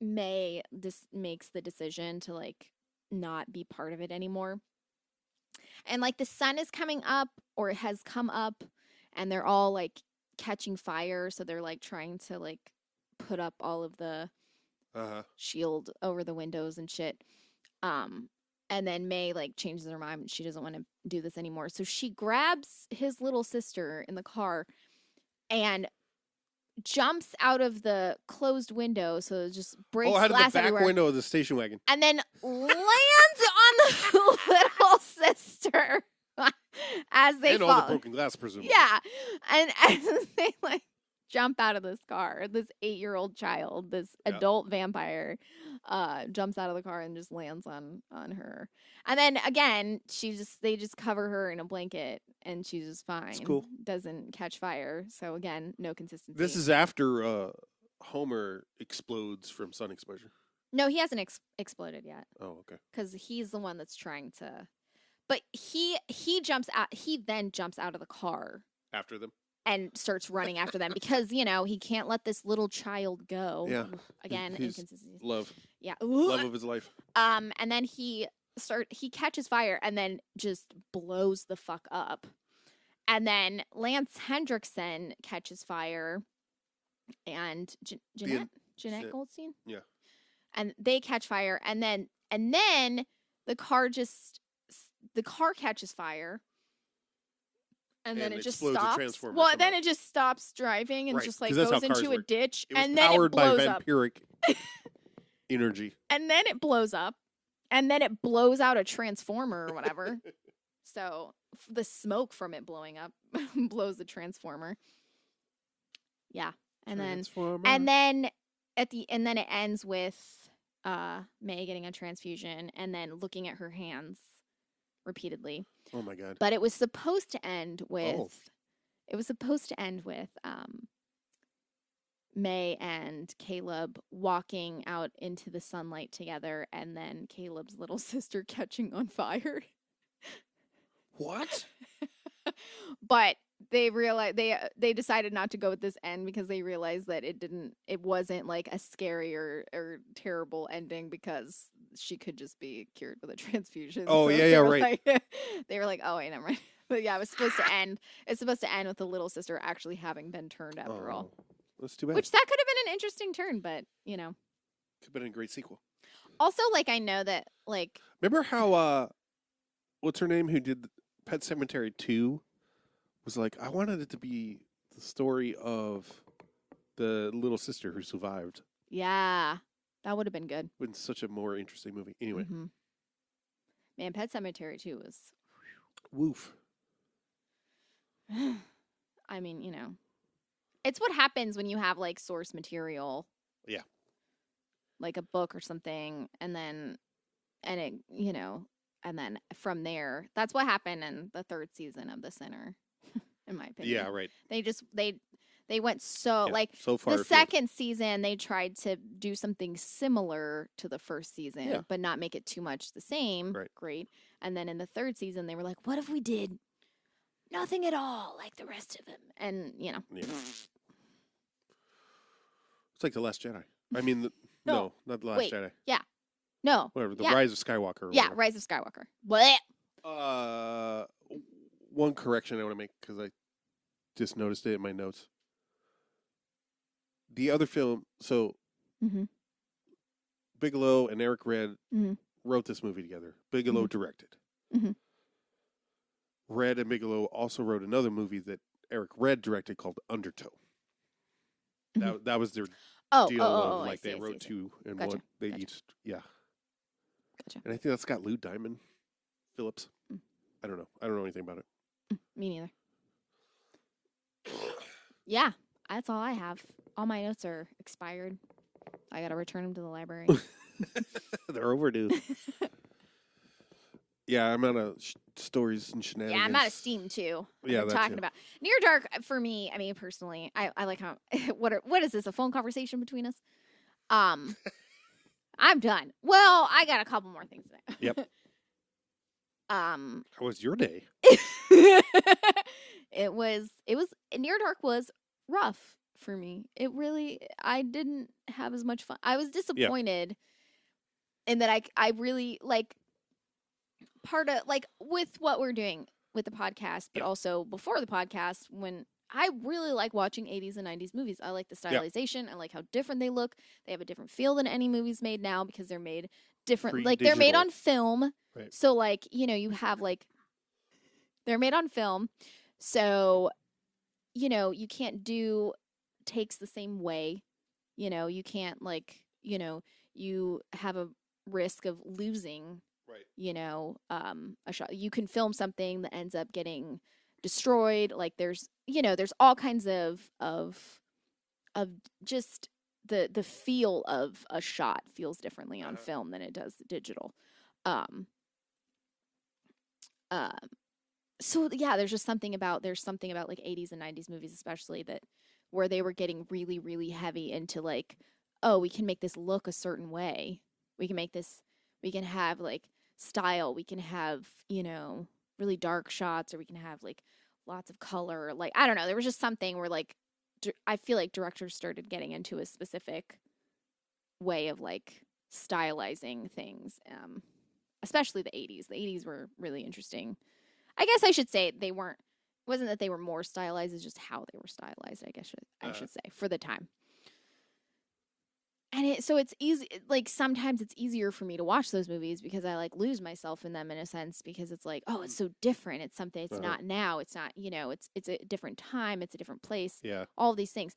May just makes the decision to like not be part of it anymore. And like the sun is coming up, or it has come up, and they're all like catching fire, so they're like trying to like put up all of the shield over the windows and shit. And then May like changes her mind. She doesn't want to do this anymore. So she grabs his little sister in the car and jumps out of the closed window. So it just breaks out of glass the back everywhere. window of the station wagon. And then lands on the little sister as they and fall. all the broken glass, presumably. Yeah. And as they like jump out of this car, this 8-year-old child, this adult vampire, jumps out of the car and just lands on her. And then again, they just cover her in a blanket and she's just fine. It's cool. Doesn't catch fire. So again, no consistency. This is after Homer explodes from sun exposure. No, he hasn't exploded yet. Oh, okay. Because he's the one that's trying to. But he jumps out. He then jumps out of the car After them. and starts running after them because he can't let this little child go. Yeah. Again, His inconsistencies. love. Yeah. Love of his life. And then he catches fire and then just blows the fuck up. And then Lance Hendrickson catches fire, and Jeanette Goldstein. Yeah. And they catch fire, and then the car catches fire. And then it just stops. Well, then it just stops driving and just like goes into a ditch, and then it blows up. Vampiric energy. And then it blows up, and then it blows out a transformer or whatever. So the smoke from it blowing up blows the transformer. Yeah, and then it ends with May getting a transfusion and then looking at her hands repeatedly. Oh my god! But it was supposed to end with. It was supposed to end with May and Caleb walking out into the sunlight together, and then Caleb's little sister catching on fire. What? But they realized they decided not to go with this end because they realized that it wasn't like a scary or terrible ending because she could just be cured with a transfusion. Oh, so right. They were like, oh wait, never mind. But yeah, it was supposed to end. It's supposed to end with the little sister actually having been turned after all. That's too bad. Which that could have been an interesting turn, but could have been a great sequel. Also, like I know that like remember how what's her name who did Pet Sematary 2 was like, I wanted it to be the story of the little sister who survived. Yeah, that would have been good. Been such a more interesting movie. Anyway. Mm-hmm. Man, Pet Sematary 2 was woof. I mean, it's what happens when you have like source material. Yeah. Like a book or something, and then from there, that's what happened in the 3rd season of The Sinner, in my opinion. Yeah, right. They went so far the second season they tried to do something similar to the first season, but not make it too much the same. Right. Great. And then in the 3rd season they were like, what if we did nothing at all like the rest of them? And Yeah. It's like The Last Jedi. I mean, no, not The Last Jedi. Yeah. No. Whatever. The Rise of Skywalker. Or yeah, whatever. Rise of Skywalker. What? One correction I want to make because I just noticed it in my notes. The other film, so Bigelow and Eric Red wrote this movie together. Bigelow directed. Mm-hmm. Red and Bigelow also wrote another movie that Eric Red directed called Undertow. Mm-hmm. That was their deal of like they wrote two and one. They each Gotcha. And I think that's got Lou Diamond Phillips. I don't know. I don't know anything about it. Me neither. Yeah, that's all I have. All my notes are expired. I got to return them to the library. They're overdue. Yeah, I'm out of stories and shenanigans. Yeah, I'm out of steam too. Yeah, I'm talking about Near Dark for me. I mean, personally, I like how what is this? A phone conversation between us? I'm done. Well, I got a couple more things to say. Yep. How was your day? it was Near Dark was rough for me. I didn't have as much fun. I was disappointed in that I really like part of like with what we're doing with the podcast, but also before the podcast when I really like watching 80s and 90s movies. I like the stylization. I like how different they look. They have a different feel than any movies made now because they're made different. Like they're made on film. Right. So like, you have like they're made on film. So, you can't do takes the same way. You can't like, you have a risk of losing, a shot. You can film something that ends up getting destroyed. Like there's all kinds of just the feel of a shot feels differently on film than it does digital. So yeah, there's something about like 80s and 90s movies especially that where they were getting really, really heavy into like, oh, we can make this look a certain way. We can have like style. We can have, really dark shots, or we can have like lots of color. Like, I don't know. There was just something where like, I feel like directors started getting into a specific way of like stylizing things. Especially the 80s. The 80s were really interesting. I guess I should say it wasn't that they were more stylized, it's just how they were stylized, I guess I should say, for the time. And so it's easy, like sometimes it's easier for me to watch those movies because I like lose myself in them in a sense because it's like, oh, it's so different. It's something, it's not now. It's not, it's a different time. It's a different place. Yeah. All of these things.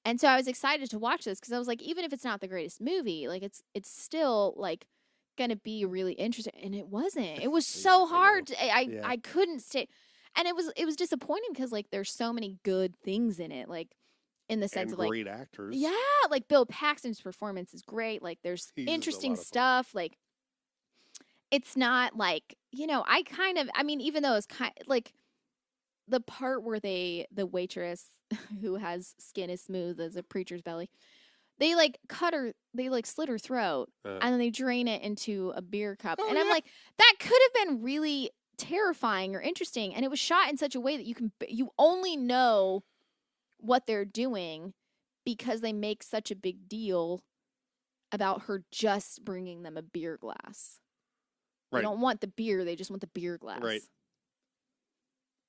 And so I was excited to watch this because I was like, even if it's not the greatest movie, like it's still like gonna be really interesting. And it wasn't. It was so hard. I couldn't stay. And it was disappointing because like there's so many good things in it, like in the sense of like great actors. Yeah, like Bill Paxton's performance is great. Like there's interesting stuff. Like it's not like even though it's kind like the part where the waitress who has skin as smooth as a preacher's belly, they like slit her throat and then they drain it into a beer cup. And I'm like, that could have been really terrifying or interesting, and it was shot in such a way that you only know what they're doing because they make such a big deal about her just bringing them a beer glass. Right. They don't want the beer, they just want the beer glass. Right.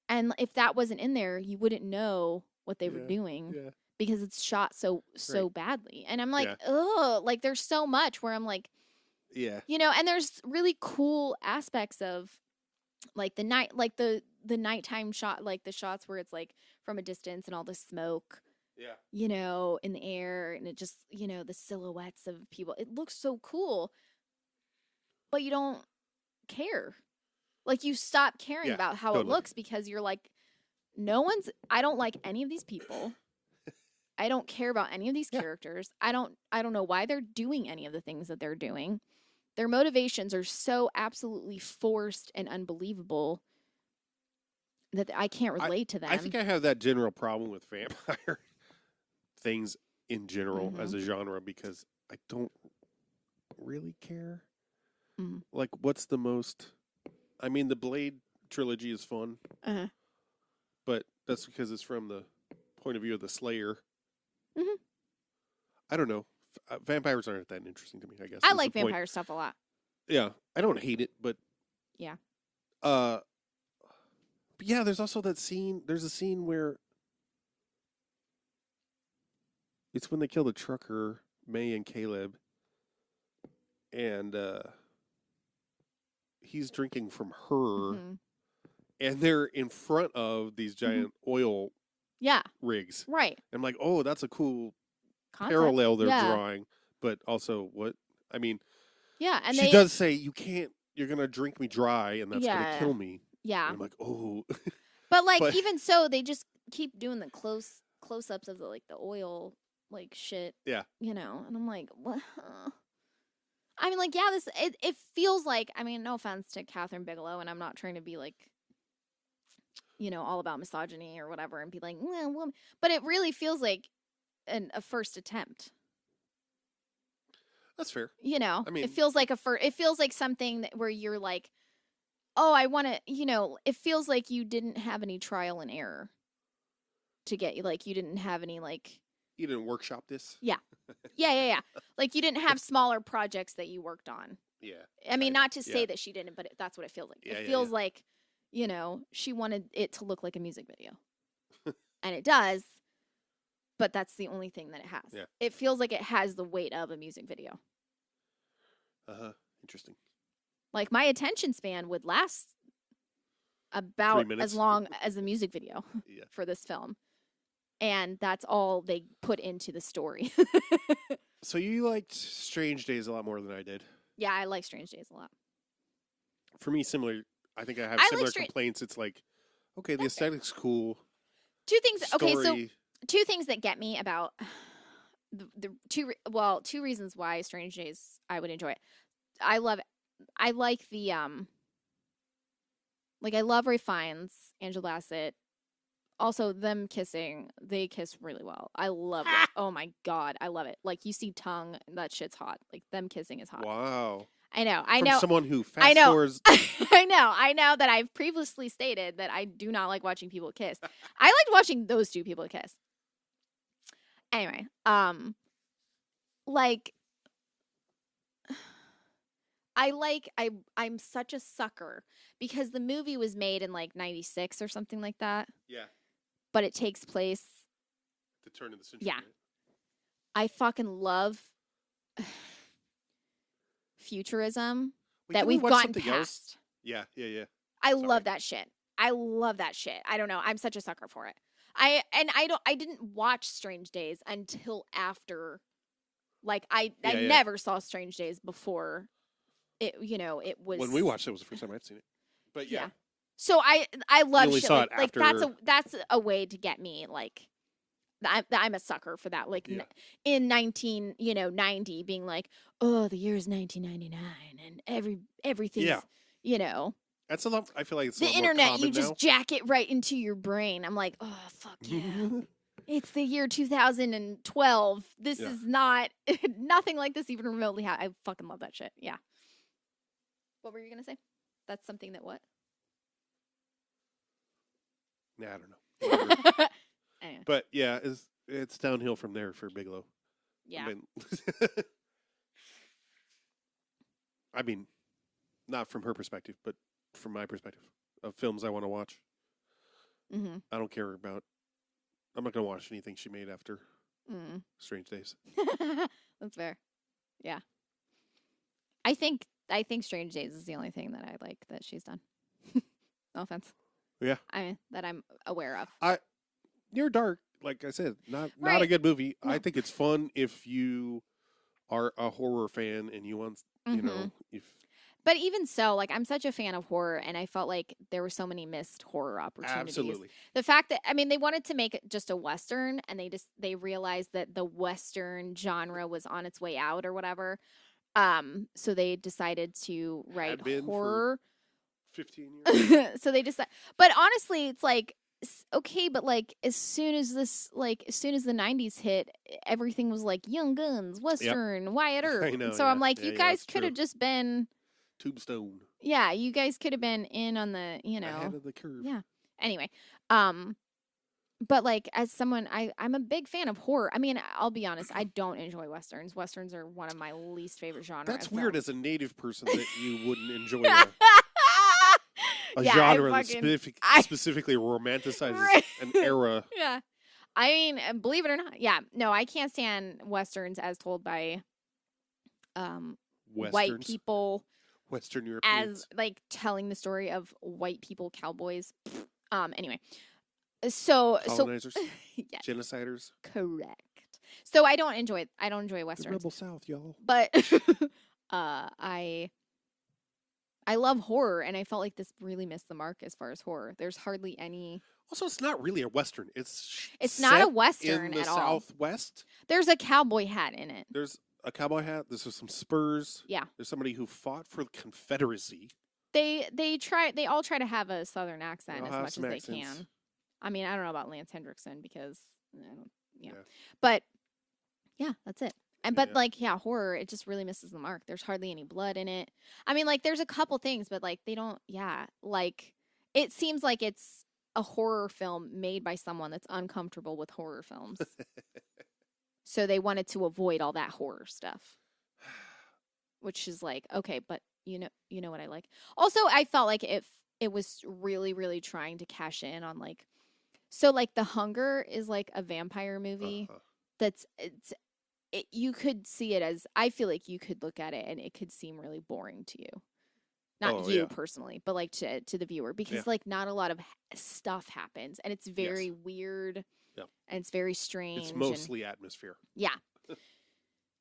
And if that wasn't in there, you wouldn't know what they were doing because it's shot so badly. And I'm like, ugh, like there's so much where I'm like, and there's really cool aspects of like the night, like the nighttime shot, like the shots where it's like from a distance and all the smoke, in the air, and it just, the silhouettes of people. It looks so cool, but you don't care. Like you stop caring about how it looks because you're like, I don't like any of these people. I don't care about any of these characters. I don't know why they're doing any of the things that they're doing. Their motivations are so absolutely forced and unbelievable that I can't relate to them. I think I have that general problem with vampire things in general as a genre because I don't really care. Mm-hmm. Like, what's the most... I mean, the Blade trilogy is fun, but that's because it's from the point of view of the Slayer. Mm-hmm. I don't know. Vampires aren't that interesting to me, I guess. I like vampire stuff a lot. Yeah. I don't hate it, but... Yeah. But yeah, there's also that scene. There's a scene where... It's when they kill the trucker, May and Caleb. And he's drinking from her. Mm-hmm. And they're in front of these giant oil rigs. Right. And I'm like, oh, that's a cool... parallel they're drawing, but also what I mean. Yeah, and she does say you're gonna drink me dry, and that's gonna kill me. Yeah, and I'm like, oh. But even so, they just keep doing the close ups of the oil shit. Yeah, and I'm like, what? I mean, it feels like. I mean, no offense to Kathryn Bigelow, and I'm not trying to be all about misogyny or whatever, and be like, well, woman. But it really feels like a first attempt. That's fair. You know, I mean, it feels like it feels like something where you're like, oh, I want to, it feels like you didn't have any trial and error to get you. Like, you didn't have any, like, you didn't workshop this. Yeah. Yeah. Like, you didn't have smaller projects that you worked on. Yeah. I mean, not to say that she didn't, but that's what it feels like. Yeah, it feels like, she wanted it to look like a music video. And it does, but that's the only thing that it has. Yeah. It feels like it has the weight of a music video. Interesting. Like, my attention span would last about as long as a music video for this film. And that's all they put into the story. So you liked Strange Days a lot more than I did. Yeah, I like Strange Days a lot. For me, similar. I think I have similar complaints. It's like, okay, the aesthetic's cool. Two things. Story. Okay, so two things that get me about two reasons why Strange Days I would enjoy it. I like the I love Ray Fiennes, Angela Bassett. Also, them kissing, they kiss really well. I love it. Oh my god, I love it. Like, you see tongue, that shit's hot. Like, them kissing is hot. Wow. I know. From someone who fast forwards. I know that I've previously stated that I do not like watching people kiss. I liked watching those two people kiss. Anyway, I'm such a sucker because the movie was made in like 96 or something like that. Yeah. But it takes place The turn of the century. Yeah. I fucking love futurism that we've gotten past. Else? Yeah. I love that shit. I don't know. I'm such a sucker for it. I didn't watch Strange Days until after, like, I never saw Strange Days before it, it was. When we watched it, was the first time I'd seen it. But yeah. So I love shit like after... that's a way to get me, like, I'm a sucker for that. Like, in 90, being like, oh, the year is 1999 and everything's, That's a lot. I feel like it's the a lot internet. more common You just now. jack it right into your brain. I'm like, oh fuck yeah. It's the year 2012. This is not nothing like this even remotely. I fucking love that shit. Yeah. What were you gonna say? That's something that what? Nah, I don't know. Anyway. But yeah, it's downhill from there for Bigelow. Yeah. I mean, not from her perspective, but from my perspective of films I want to watch. Mm-hmm. I don't care about. I'm not going to watch anything she made after Strange Days. That's fair. Yeah. I think Strange Days is the only thing that I like that she's done. No offense. Yeah. That I'm aware of. Near Dark, like I said, not a good movie. No. I think it's fun if you are a horror fan and you want, if. But even so, like, I'm such a fan of horror, and I felt like there were so many missed horror opportunities. Absolutely. The fact that, they wanted to make it just a Western, and they realized that the Western genre was on its way out or whatever. So they decided to write horror. 15 years. So they decided, but honestly, it's like, okay, but like as soon as the 90s hit, everything was like Young Guns, Western, Wyatt Earp. I know, so I'm like, you guys could have just been Tombstone. Yeah, you guys could have been in on the, ahead of the curve. Yeah. Anyway, but like as someone, I'm a big fan of horror. I mean, I'll be honest, I don't enjoy Westerns. Westerns are one of my least favorite genres. That's weird as a native person that you wouldn't enjoy a genre that specifically romanticizes an era. Yeah. I mean, believe it or not, no, I can't stand Westerns as told by white people. Western Europeans. As, like, telling the story of white people, cowboys. Anyway. Colonizers? Yes. Genociders? Correct. So I don't enjoy Westerns. The Rebel South, y'all. But I love horror, and I felt like this really missed the mark as far as horror. There's hardly any. Also, it's not really a Western. It's not a Western at all. Southwest. There's a cowboy hat in it. There's a cowboy hat. There's some spurs. Yeah. There's somebody who fought for the Confederacy. They all try to have a Southern accent as much as they can. I mean, I don't know about Lance Hendrickson because I don't. Yeah. But yeah, that's it. But Yeah. like, yeah, horror, it just really misses the mark. There's hardly any blood in it. I mean, like, there's a couple things, but like, they don't. Yeah, like, it seems like it's a horror film made by someone that's uncomfortable with horror films. So they wanted to avoid all that horror stuff, which is like, okay, but you know what I like. Also, I felt like if it was really, really trying to cash in on like, so like The Hunger is like a vampire movie that's you could see it as, I feel like you could look at it and it could seem really boring to you. Not you personally, but like to the viewer, because like not a lot of stuff happens and it's very weird and it's very strange. It's mostly atmosphere. Yeah.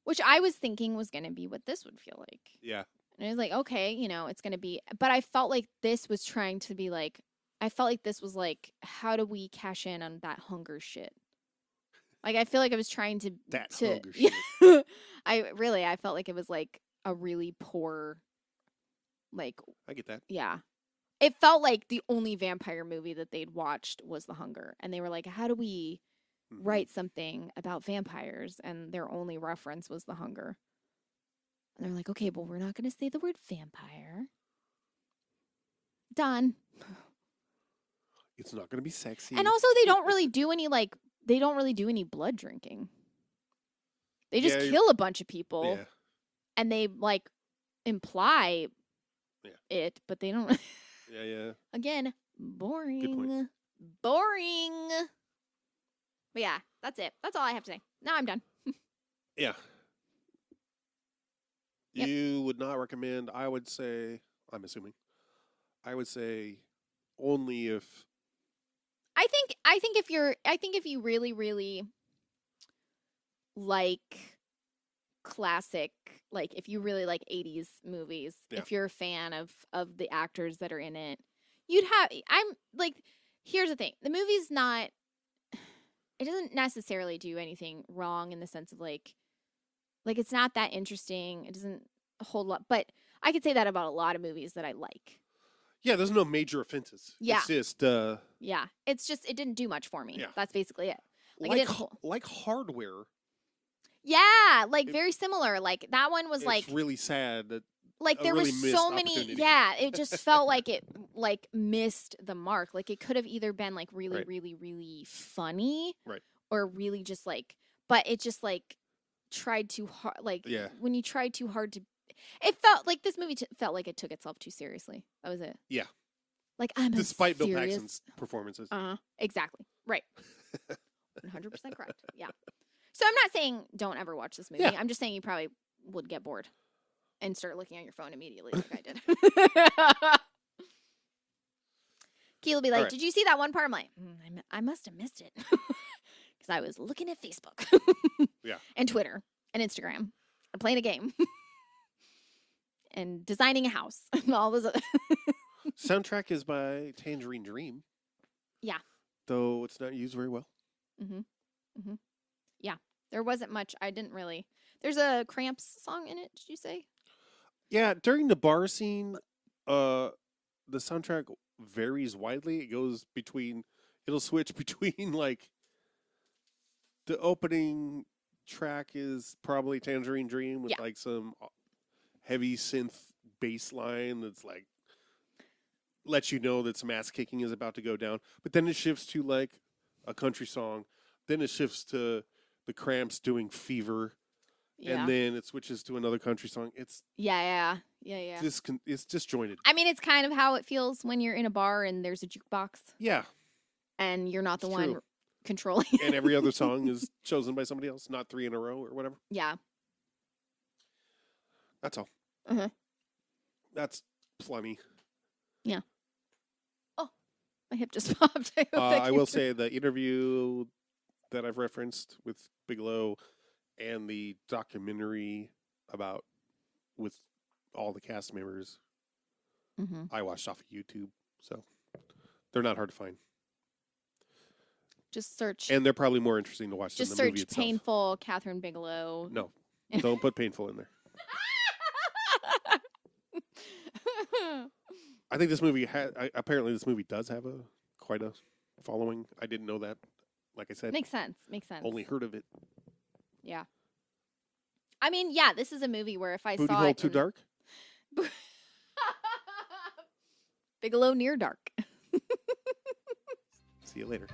Which I was thinking was going to be what this would feel like. Yeah. And I was like, okay, it's going to be, but I felt like this was trying to be like, I felt like this was like, how do we cash in on that hunger shit? Like, I feel like I was trying to... hunger shit. I felt like it was, like, a really poor, like... I get that. Yeah. It felt like the only vampire movie that they'd watched was The Hunger. And they were like, how do we write something about vampires? And their only reference was The Hunger. And they're like, okay, well, we're not going to say the word vampire. Done. It's not going to be sexy. And also, they don't really do any, like... They don't really do any blood drinking. They just kill a bunch of people. Yeah. And they, like, imply it, but they don't... Yeah. Again, boring. Good point. Boring. But yeah, that's it. That's all I have to say. Now I'm done. Yeah. Yep. You would not recommend, I would say, I'm assuming, I would say only if... I think if you really, really like classic, like if you really like 80s movies, if you're a fan of the actors that are in it, I'm like, here's the thing. The movie's not, it doesn't necessarily do anything wrong in the sense of like it's not that interesting. It doesn't a whole lot, but I could say that about a lot of movies that I like. Yeah, there's no major offenses. Yeah. It's just... yeah. It's just, it didn't do much for me. Yeah. That's basically it. Like Hardware. Yeah, like very similar. Like that one was It's really sad that... Like there really was missed so many... opportunity. Yeah, it just felt like it like missed the mark. Like it could have either been like really, Right. really, really funny. Right. Or really just like... But it just like tried too hard. Like when you tried too hard to... It felt like this movie felt like it took itself too seriously. That was it. Yeah. Like I'm Despite Bill serious... Paxton's performances. Exactly. Right. 100% correct. Yeah. So I'm not saying don't ever watch this movie. Yeah. I'm just saying you probably would get bored and start looking at your phone immediately like I did. Key will be like, right. did you see that one part? I'm like, I must have missed it. Because I was looking at Facebook. Yeah. And Twitter and Instagram and playing a game. And designing a house and all those other... Soundtrack is by Tangerine Dream. Yeah. Though it's not used very well. Yeah. There wasn't much. I didn't really... There's a Cramps song in it, did you say? Yeah, during the bar scene, the soundtrack varies widely. It goes between... It'll switch between, like... The opening track is probably Tangerine Dream with, like, some heavy synth bass line that's, like... lets you know that some ass kicking is about to go down. But then it shifts to like a country song. Then it shifts to the Cramps doing Fever. Yeah. And then it switches to another country song. It's Yeah. It's disjointed. I mean, it's kind of how it feels when you're in a bar and there's a jukebox. Yeah. And you're not the It's one true. controlling. And every other song is chosen by somebody else, not 3 in a row or whatever. Yeah. That's all. That's plenty. Yeah. Oh, my hip just popped. I will say the interview that I've referenced with Bigelow and the documentary about with all the cast members, I watched off of YouTube, so they're not hard to find. Just search. And they're probably more interesting to watch than Just the movie search itself. Painful Kathryn Bigelow. No, don't put painful in there. I think this movie apparently this movie does have quite a following. I didn't know that. Like I said, Makes sense. only heard of it. Yeah. I mean, yeah, this is a movie where if I Booty saw hole it, too dark? Bigelow Near Dark. See you later.